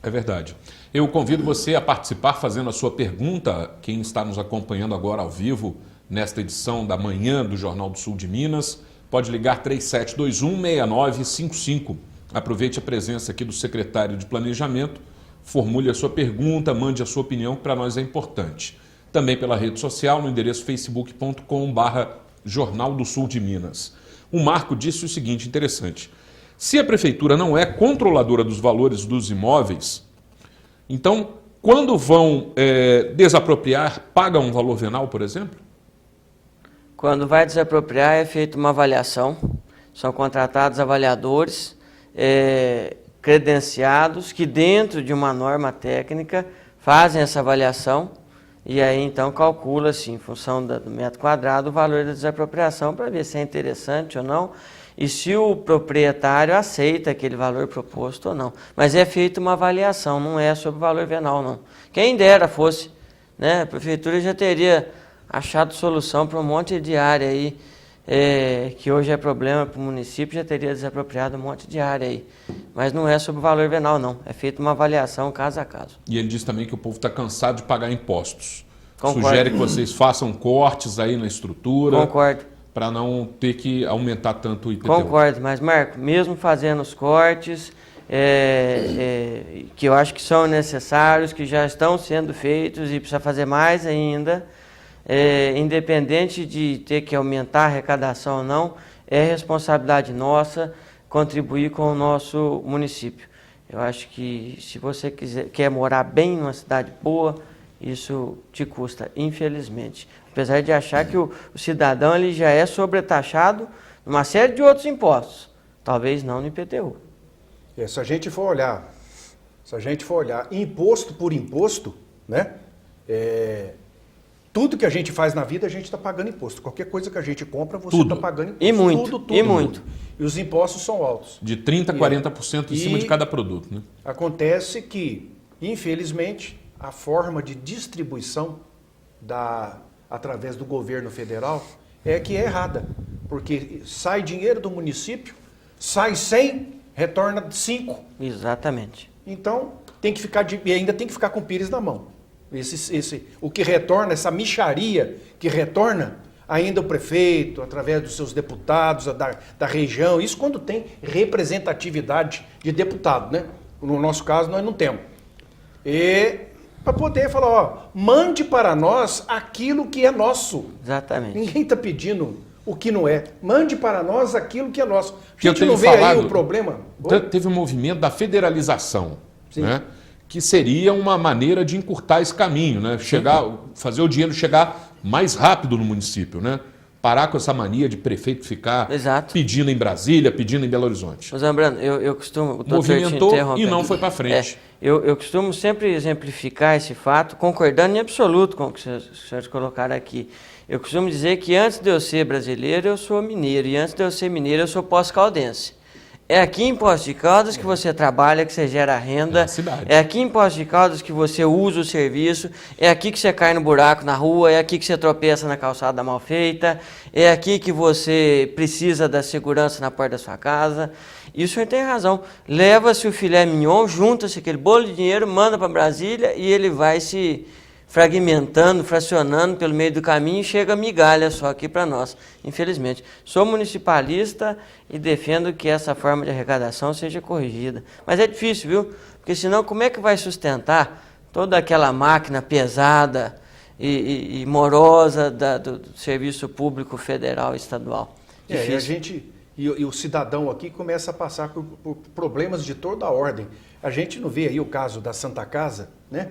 É verdade. Eu convido você a participar fazendo a sua pergunta, quem está nos acompanhando agora ao vivo, nesta edição da manhã do Jornal do Sul de Minas, pode ligar 3721-6955. Aproveite a presença aqui do secretário de Planejamento, formule a sua pergunta, mande a sua opinião, que para nós é importante. Também pela rede social, no endereço facebook.com/Jornal do Sul de Minas. O Marco disse o seguinte, interessante. Se a prefeitura não é controladora dos valores dos imóveis, então, quando vão desapropriar, pagam um valor venal, por exemplo? Quando vai desapropriar, é feita uma avaliação. São contratados avaliadores credenciados que, dentro de uma norma técnica, fazem essa avaliação e aí, então, calcula-se, em função do metro quadrado, o valor da desapropriação para ver se é interessante ou não e se o proprietário aceita aquele valor proposto ou não. Mas é feita uma avaliação, não é sobre o valor venal, não. Quem dera fosse, né? A prefeitura já teria achado solução para um monte de área aí, que hoje é problema para o município, já teria desapropriado um monte de área aí. Mas não é sobre o valor venal, não. É feita uma avaliação caso a caso. E ele diz também que o povo está cansado de pagar impostos. Concordo. Sugere que vocês façam cortes aí na estrutura. Concordo. Para não ter que aumentar tanto o IPTU. Concordo, mas Marco, mesmo fazendo os cortes, que eu acho que são necessários, que já estão sendo feitos e precisa fazer mais ainda, independente de ter que aumentar a arrecadação ou não, é responsabilidade nossa contribuir com o nosso município. Eu acho que se você quer morar bem numa cidade boa, isso te custa, infelizmente. Apesar de achar que o cidadão ele já é sobretaxado numa série de outros impostos, talvez não no IPTU. Se a gente for olhar imposto por imposto, né? Tudo que a gente faz na vida, a gente está pagando imposto. Qualquer coisa que a gente compra, você está pagando imposto. E muito, tudo. E muito. E os impostos são altos. De 30% a 40% em cima de cada produto, né? Acontece que, infelizmente, a forma de distribuição através do governo federal é que é errada. Porque sai dinheiro do município, sai 100, retorna 5. Exatamente. Então, e ainda tem que ficar com o pires na mão. O que retorna, essa mixaria que retorna, ainda o prefeito, através dos seus deputados da região, isso quando tem representatividade de deputado, né? No nosso caso, nós não temos. E para poder falar, ó, mande para nós aquilo que é nosso. Exatamente. Ninguém está pedindo o que não é. Mande para nós aquilo que é nosso. A Que eu gente tenho não vê falado, aí o problema? Teve um movimento da federalização, Sim. né? Que seria uma maneira de encurtar esse caminho, né? Fazer o dinheiro chegar mais rápido no município, né? Parar com essa mania de prefeito ficar Exato. pedindo em Brasília, pedindo em Belo Horizonte. Ô, Zambrano, eu costumo... Movimentou e não foi para frente. Eu costumo sempre exemplificar esse fato, concordando em absoluto com o que os senhores colocaram aqui. Eu costumo dizer que antes de eu ser brasileiro, eu sou mineiro, e antes de eu ser mineiro, eu sou pós-caldense. É aqui em Poços de Caldas que você trabalha, que você gera renda. É aqui em Poços de Caldas que você usa o serviço. É aqui que você cai no buraco na rua. É aqui que você tropeça na calçada mal feita. É aqui que você precisa da segurança na porta da sua casa. E o senhor tem razão. Leva-se o filé mignon, junta-se aquele bolo de dinheiro, manda para Brasília e ele vai se fragmentando, fracionando pelo meio do caminho e chega migalha só aqui para nós, infelizmente. Sou municipalista e defendo que essa forma de arrecadação seja corrigida. Mas é difícil, viu? Porque senão como é que vai sustentar toda aquela máquina pesada e morosa do Serviço Público Federal e Estadual? Difícil. E o cidadão aqui começa a passar por problemas de toda a ordem. A gente não vê aí o caso da Santa Casa, né?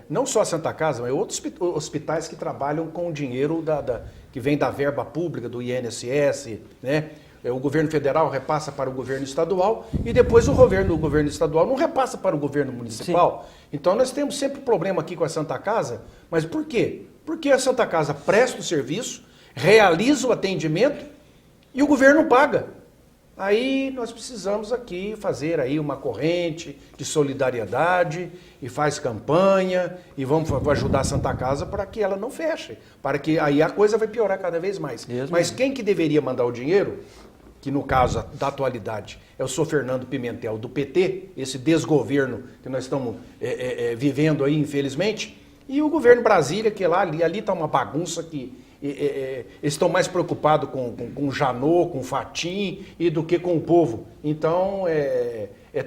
Não só a Santa Casa, mas outros hospitais que trabalham com o dinheiro que vem da verba pública, do INSS, né? O governo federal repassa para o governo estadual e depois o governo estadual não repassa para o governo municipal. Sim. Então nós temos sempre problema aqui com a Santa Casa, mas por quê? Porque a Santa Casa presta o serviço, realiza o atendimento e o governo paga. Aí nós precisamos aqui fazer aí uma corrente de solidariedade e faz campanha e vamos ajudar a Santa Casa para que ela não feche, para que aí a coisa vai piorar cada vez mais. Mas quem que deveria mandar o dinheiro, que no caso da atualidade é o senhor Fernando Pimentel do PT, esse desgoverno que nós estamos vivendo aí infelizmente, e o governo Brasília, que ali está uma bagunça que eles estão mais preocupados com o Janot, com o Fatim e do que com o povo. Então,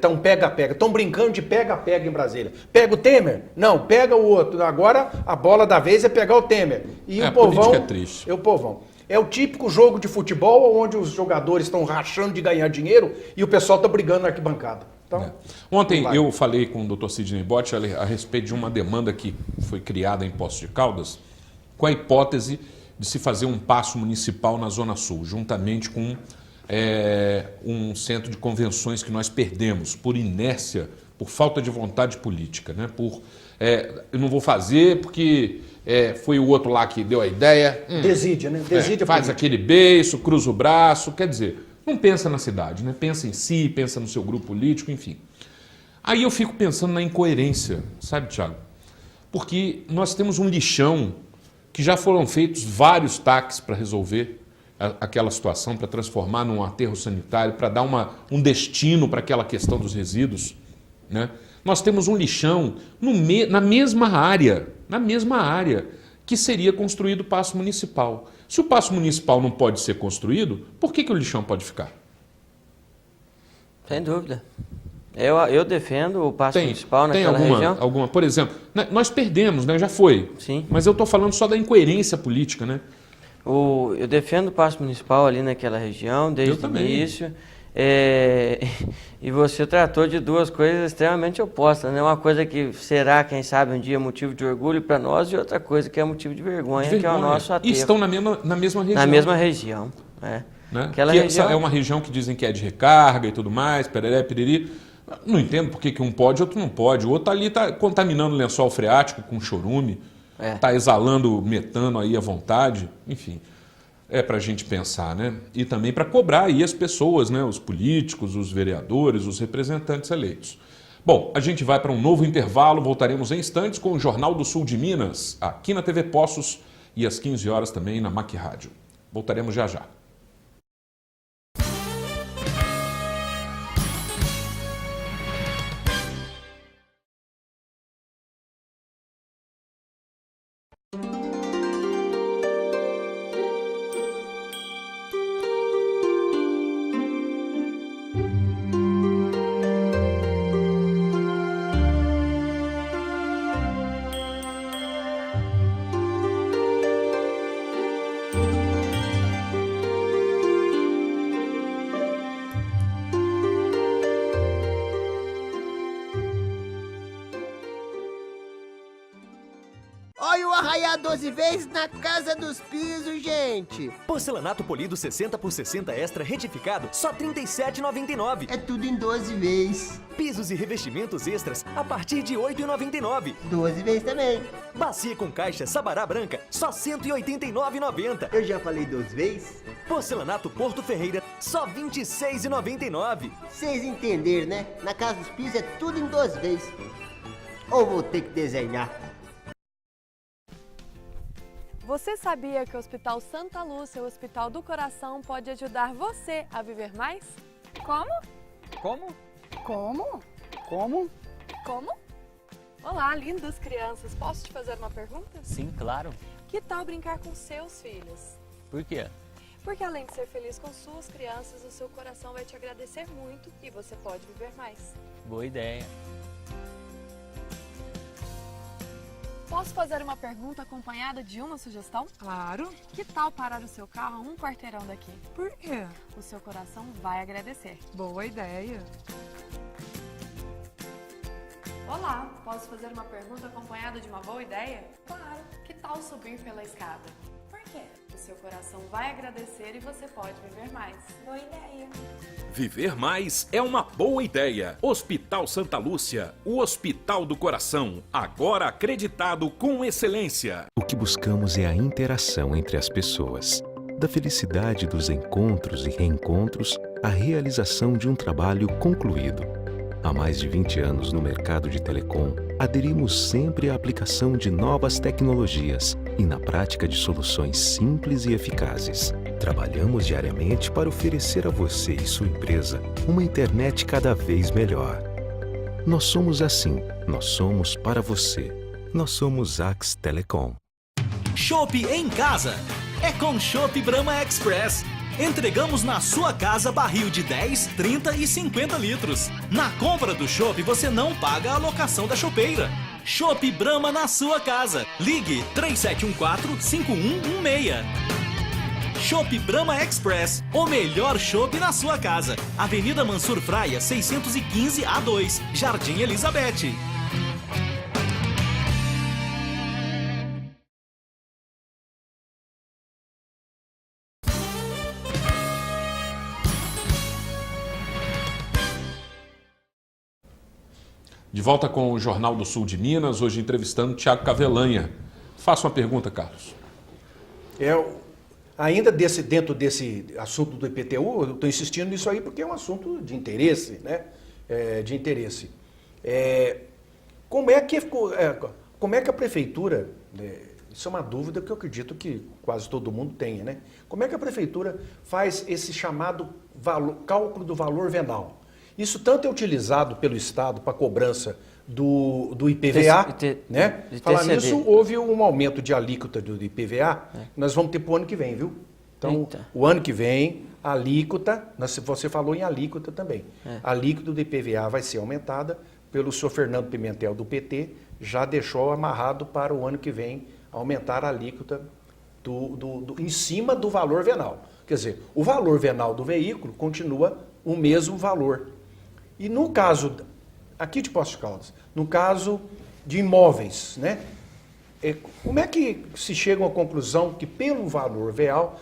tão pega-pega. Estão brincando de pega-pega em Brasília. Pega o Temer? Não, pega o outro. Agora, a bola da vez é pegar o Temer. E o povão... é triste. O povão. É o típico jogo de futebol onde os jogadores estão rachando de ganhar dinheiro e o pessoal está brigando na arquibancada. Então, Ontem eu falei com o Dr. Sidney Bott a respeito de uma demanda que foi criada em Poços de Caldas com a hipótese de se fazer um paço municipal na Zona Sul, juntamente com um centro de convenções que nós perdemos por inércia, por falta de vontade política, né? Eu não vou fazer porque foi o outro lá que deu a ideia. Desídia, né? Desídia faz aquele beiço, cruza o braço, quer dizer, não pensa na cidade, né? Pensa em si, pensa no seu grupo político, enfim. Aí eu fico pensando na incoerência, sabe, Thiago? Porque nós temos um lixão que já foram feitos vários taques para resolver aquela situação, para transformar num aterro sanitário, para dar um destino para aquela questão dos resíduos, né? Nós temos um lixão na mesma área, que seria construído o paço municipal. Se o paço municipal não pode ser construído, por que o lixão pode ficar? Sem dúvida. Eu defendo o paço municipal naquela região. Alguma, por exemplo, nós perdemos, né? Já foi. Sim. Mas eu estou falando só da incoerência política, né? Eu defendo o paço municipal ali naquela região, desde o início. E você tratou de duas coisas extremamente opostas, né? Uma coisa que será, quem sabe, um dia motivo de orgulho para nós e outra coisa que é motivo de vergonha, que é o nosso aterro. E estão na mesma região. Na mesma região, Né? Região... É uma região que dizem que é de recarga e tudo mais, pereré, piriri. Não entendo por que um pode e outro não pode. O outro ali está contaminando o lençol freático com chorume, está exalando metano aí à vontade, enfim. É para a gente pensar, né? E também para cobrar aí as pessoas, né? Os políticos, os vereadores, os representantes eleitos. Bom, a gente vai para um novo intervalo, voltaremos em instantes com o Jornal do Sul de Minas, aqui na TV Poços e às 15 horas também na MAC Rádio. Voltaremos já já. paiar 12 vezes na casa dos pisos, gente. Porcelanato polido 60 por 60 extra retificado, só R$ 37,99. É tudo em 12 vezes. Pisos e revestimentos extras a partir de R$ 8,99. 12 vezes também. Bacia com caixa Sabará Branca, só R$ 189,90. Eu já falei 12 vezes. Porcelanato Porto Ferreira, só R$ 26,99. Vocês entenderam, né? Na casa dos pisos é tudo em 12 vezes. Ou vou ter que desenhar. Você sabia que o Hospital Santa Lúcia, o Hospital do Coração, pode ajudar você a viver mais? Como? Como? Como? Como? Como? Olá, lindas crianças. Posso te fazer uma pergunta? Sim, claro. Que tal brincar com seus filhos? Por quê? Porque além de ser feliz com suas crianças, o seu coração vai te agradecer muito e você pode viver mais. Boa ideia. Posso fazer uma pergunta acompanhada de uma sugestão? Claro. Que tal parar o seu carro a um quarteirão daqui? Por quê? O seu coração vai agradecer. Boa ideia. Olá, posso fazer uma pergunta acompanhada de uma boa ideia? Claro. Que tal subir pela escada? Por quê? O seu coração vai agradecer e você pode viver mais. Boa ideia. Viver mais é uma boa ideia. Hospital Santa Lúcia, o Hospital do Coração, agora acreditado com excelência. O que buscamos é a interação entre as pessoas. Da felicidade dos encontros e reencontros, à realização de um trabalho concluído. Há mais de 20 anos no mercado de telecom, aderimos sempre à aplicação de novas tecnologias e na prática de soluções simples e eficazes. Trabalhamos diariamente para oferecer a você e sua empresa uma internet cada vez melhor. Nós somos assim, nós somos para você. Nós somos Ax Telecom. Chopp em casa. É com Chopp Brahma Express. Entregamos na sua casa barril de 10, 30 e 50 litros. Na compra do chopp você não paga a alocação da chopeira. Chopp Brahma na sua casa. Ligue 3714-5116. Chopp Brahma Express, o melhor chopp na sua casa. Avenida Mansur Fraia, 615 A2, Jardim Elizabeth. De volta com o Jornal do Sul de Minas, hoje entrevistando Tiago Cavelanha. Faça uma pergunta, Carlos. Ainda dentro desse assunto do IPTU, eu estou insistindo nisso aí porque é um assunto de interesse, né? Como é que a prefeitura, isso é uma dúvida que eu acredito que quase todo mundo tenha, né? Como é que a prefeitura faz esse chamado cálculo do valor venal? Isso tanto é utilizado pelo Estado para cobrança do IPVA, né? Falar nisso, houve um aumento de alíquota do IPVA, nós vamos ter para o ano que vem, viu? Então, o ano que vem, a alíquota, você falou em alíquota também, a alíquota do IPVA vai ser aumentada pelo senhor Fernando Pimentel do PT, já deixou amarrado para o ano que vem aumentar a alíquota em cima do valor venal. Quer dizer, o valor venal do veículo continua o mesmo valor. E no caso, aqui de Poços de Caldas, no caso de imóveis, né? Como é que se chega a uma conclusão que pelo valor venal,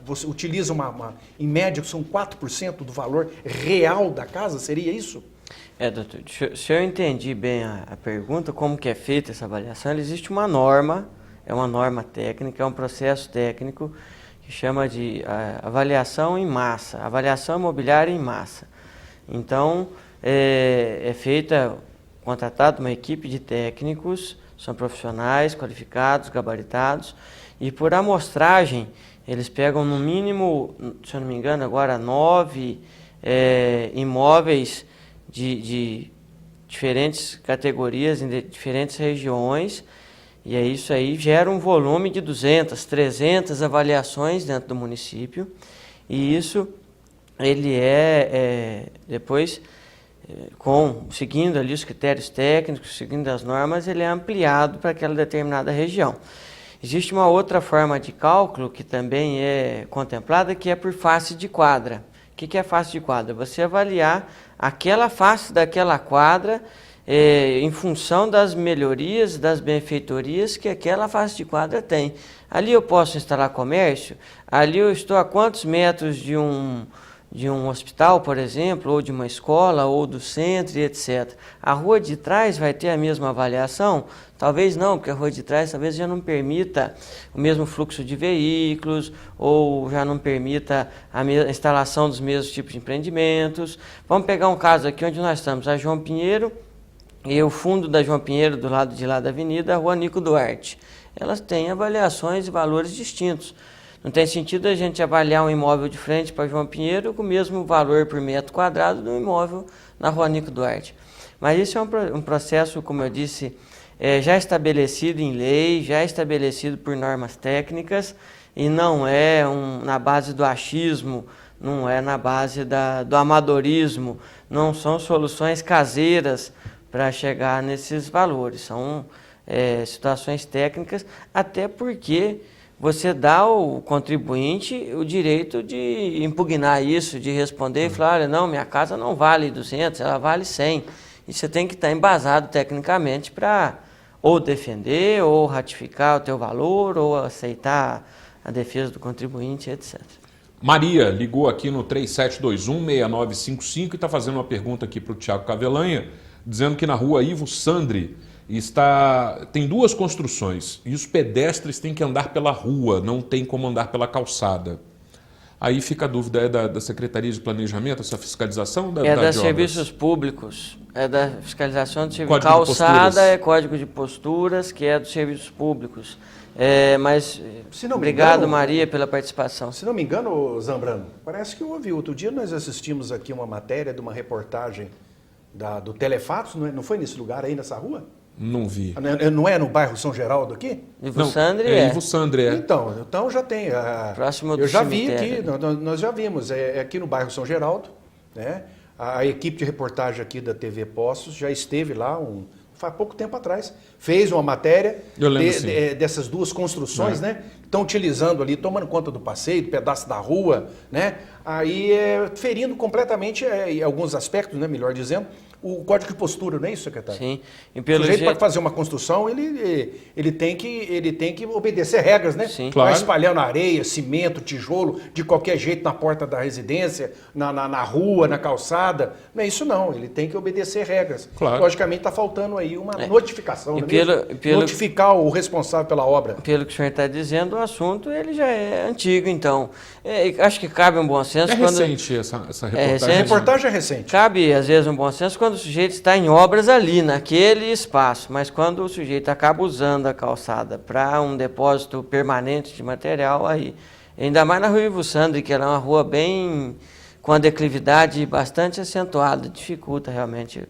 você utiliza em média, são 4% do valor real da casa, seria isso? Doutor, se eu entendi bem a pergunta, como que é feita essa avaliação, existe uma norma, é uma norma técnica, é um processo técnico que chama de avaliação em massa, avaliação imobiliária em massa. Então, é feita, contratada uma equipe de técnicos, são profissionais, qualificados, gabaritados, e por amostragem, eles pegam no mínimo, se eu não me engano, agora 9 imóveis de diferentes categorias, em diferentes regiões, e isso aí gera um volume de 200, 300 avaliações dentro do município, e isso ele depois, seguindo ali os critérios técnicos, seguindo as normas, ele é ampliado para aquela determinada região. Existe uma outra forma de cálculo que também é contemplada, que é por face de quadra. O que é face de quadra? Você avaliar aquela face daquela quadra em função das melhorias, das benfeitorias que aquela face de quadra tem. Ali eu posso instalar comércio, ali eu estou a quantos metros de um hospital, por exemplo, ou de uma escola, ou do centro, etc. A rua de trás vai ter a mesma avaliação? Talvez não, porque a rua de trás talvez já não permita o mesmo fluxo de veículos, ou já não permita a instalação dos mesmos tipos de empreendimentos. Vamos pegar um caso aqui onde nós estamos, a João Pinheiro, e o fundo da João Pinheiro, do lado de lá da avenida, a rua Nico Duarte. Elas têm avaliações e valores distintos. Não tem sentido a gente avaliar um imóvel de frente para João Pinheiro com o mesmo valor por metro quadrado do imóvel na rua Nico Duarte. Mas isso é um processo, como eu disse, já estabelecido em lei, já estabelecido por normas técnicas, e não é na base do achismo, não é na base do amadorismo, não são soluções caseiras para chegar nesses valores. São situações técnicas, até porque você dá ao contribuinte o direito de impugnar isso, de responder e falar, olha, não, minha casa não vale 200, ela vale 100. E você tem que estar embasado tecnicamente para ou defender, ou ratificar o teu valor, ou aceitar a defesa do contribuinte, etc. Maria ligou aqui no 3721-6955 e está fazendo uma pergunta aqui para o Tiago Cavelanha, dizendo que na rua Ivo Sandri tem duas construções e os pedestres têm que andar pela rua, não tem como andar pela calçada. Aí fica a dúvida, é da Secretaria de Planejamento, essa fiscalização? É da Serviços Públicos, é da fiscalização de serviços. Calçada é Código de Posturas, que é dos Serviços Públicos. Mas obrigado, Maria, pela participação. Se não me engano, Zambrano, parece que houve. Outro dia nós assistimos aqui uma matéria de uma reportagem do Telefatos, não foi nesse lugar aí, nessa rua? Não vi. Não é no bairro São Geraldo aqui? Ivo Sandri é. Ivo Sandri é. Então já tem. Próximo do eu já cemitério. vi aqui, nós já vimos. É aqui no bairro São Geraldo, né? A equipe de reportagem aqui da TV Poços já esteve lá faz pouco tempo atrás. Fez uma matéria dessas duas construções, né? Estão utilizando ali, tomando conta do passeio, do pedaço da rua, né? Aí ferindo completamente, em alguns aspectos, né? Melhor dizendo, o Código de Postura, não é isso, secretário? Sim. E pelo jeito, para fazer uma construção, ele tem que obedecer regras, né? Sim. Claro. Vai espalhando areia, cimento, tijolo, de qualquer jeito na porta da residência, na rua, na calçada. Não é isso não, ele tem que obedecer regras. Claro. Logicamente está faltando aí uma notificação, notificar o responsável pela obra. Pelo que o senhor está dizendo, o assunto ele já é antigo, então. Acho que cabe um bom senso. Recente essa reportagem. A reportagem é recente. Cabe, às vezes, um bom senso quando o sujeito está em obras ali, naquele espaço, mas quando o sujeito acaba usando a calçada para um depósito permanente de material, aí, ainda mais na rua Ivo Sandri, que ela é uma rua bem com a declividade bastante acentuada, dificulta realmente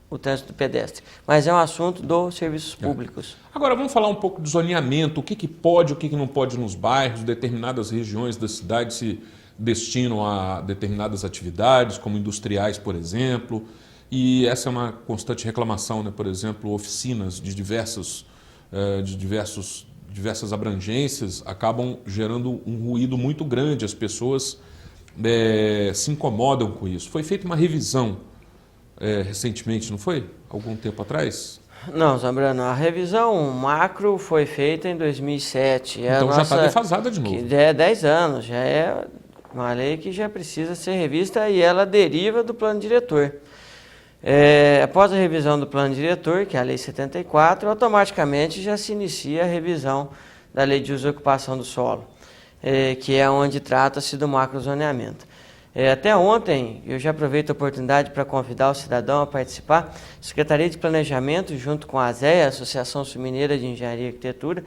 o trânsito pedestre. Mas é um assunto dos serviços públicos. Agora vamos falar um pouco do zoneamento, o que pode, o que não pode nos bairros, determinadas regiões da cidade se destinam a determinadas atividades, como industriais, por exemplo. E essa é uma constante reclamação, né? Por exemplo, oficinas de diversas abrangências acabam gerando um ruído muito grande, as pessoas se incomodam com isso. Foi feita uma revisão recentemente, não foi? Algum tempo atrás? Não, Zambrano, a revisão macro foi feita em 2007. Então já está defasada de novo. Que é 10 anos, já é uma lei que já precisa ser revista e ela deriva do plano diretor. Após a revisão do plano diretor, que é a Lei 74, automaticamente já se inicia a revisão da Lei de Uso e Ocupação do Solo, que é onde trata-se do macrozoneamento. Até ontem, eu já aproveito a oportunidade para convidar o cidadão a participar. A Secretaria de Planejamento, junto com a ASEA, Associação Sul-Mineira de Engenharia e Arquitetura,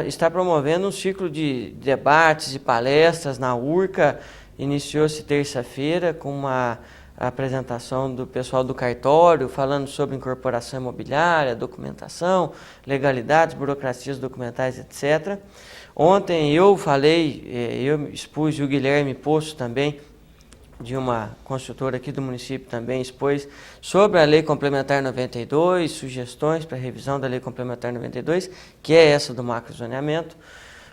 está promovendo um ciclo de debates e palestras na URCA. Iniciou-se terça-feira com uma apresentação do pessoal do cartório, falando sobre incorporação imobiliária, documentação, legalidades, burocracias documentais, etc. Ontem eu expus, e o Guilherme Poço também, de uma construtora aqui do município também expôs sobre a Lei Complementar 92, sugestões para a revisão da Lei Complementar 92, que é essa do macrozoneamento.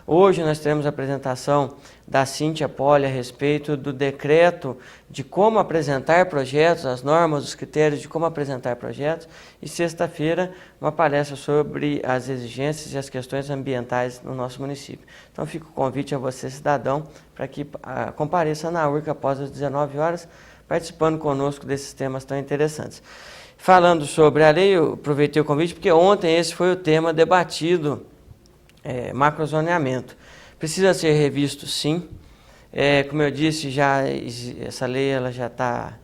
Hoje nós teremos a apresentação da Cíntia Poli a respeito do decreto de como apresentar projetos, as normas, os critérios de como apresentar projetos. E sexta-feira, uma palestra sobre as exigências e as questões ambientais no nosso município. Então fica o convite a você, cidadão, para que compareça na URCA após as 19 horas, participando conosco desses temas tão interessantes. Falando sobre a lei, eu aproveitei o convite porque ontem esse foi o tema debatido, macrozoneamento. Precisa ser revisto, sim. Como eu disse, essa lei ela já está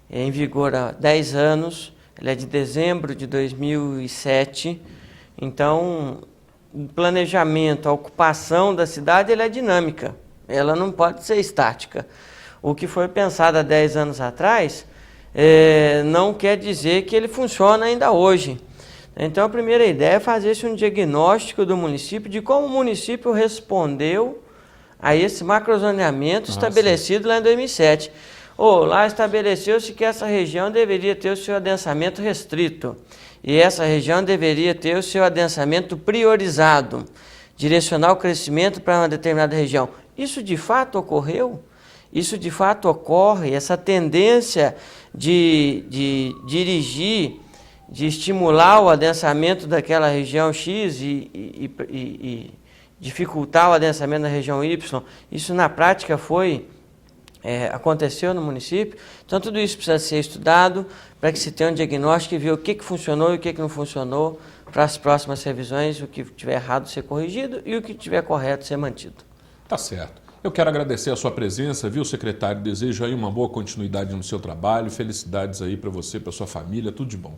em vigor há 10 anos, ela é de dezembro de 2007, então o planejamento, a ocupação da cidade ela é dinâmica, ela não pode ser estática. O que foi pensado há 10 anos atrás não quer dizer que ele funciona ainda hoje. Então a primeira ideia é fazer-se um diagnóstico do município, de como o município respondeu a esse macrozoneamento estabelecido lá em 2007. Lá estabeleceu-se que essa região deveria ter o seu adensamento restrito e essa região deveria ter o seu adensamento priorizado, direcionar o crescimento para uma determinada região. Isso de fato ocorreu? Isso de fato ocorre? Essa tendência de dirigir, de estimular o adensamento daquela região X e dificultar o adensamento da região Y, isso na prática aconteceu no município. Então tudo isso precisa ser estudado para que se tenha um diagnóstico e ver o que funcionou e o que não funcionou para as próximas revisões, o que tiver errado ser corrigido e o que tiver correto ser mantido. Tá certo. Eu quero agradecer a sua presença, viu, secretário? Desejo aí uma boa continuidade no seu trabalho, felicidades aí para você, para sua família, tudo de bom.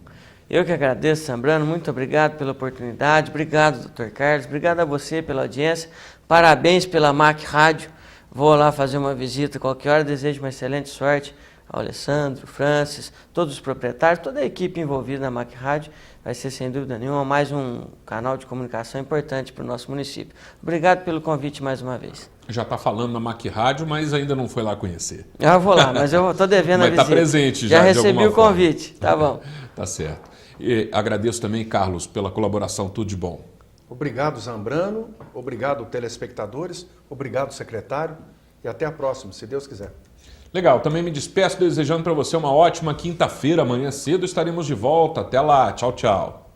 Eu que agradeço, Sambrano, muito obrigado pela oportunidade, obrigado, Dr. Carlos, obrigado a você pela audiência, parabéns pela MAC Rádio, vou lá fazer uma visita qualquer hora, desejo uma excelente sorte ao Alessandro, Francis, todos os proprietários, toda a equipe envolvida na MAC Rádio, vai ser sem dúvida nenhuma mais um canal de comunicação importante para o nosso município. Obrigado pelo convite mais uma vez. Já está falando na MAC Rádio, mas ainda não foi lá conhecer. Eu vou lá, mas eu estou devendo a visita. Mas está presente já, já recebi o convite, tá bom. Tá certo. E agradeço também, Carlos, pela colaboração, tudo de bom. Obrigado, Zambrano, obrigado, telespectadores, obrigado, secretário, e até a próxima, se Deus quiser. Legal, também me despeço desejando para você uma ótima quinta-feira, amanhã cedo estaremos de volta. Até lá, tchau, tchau.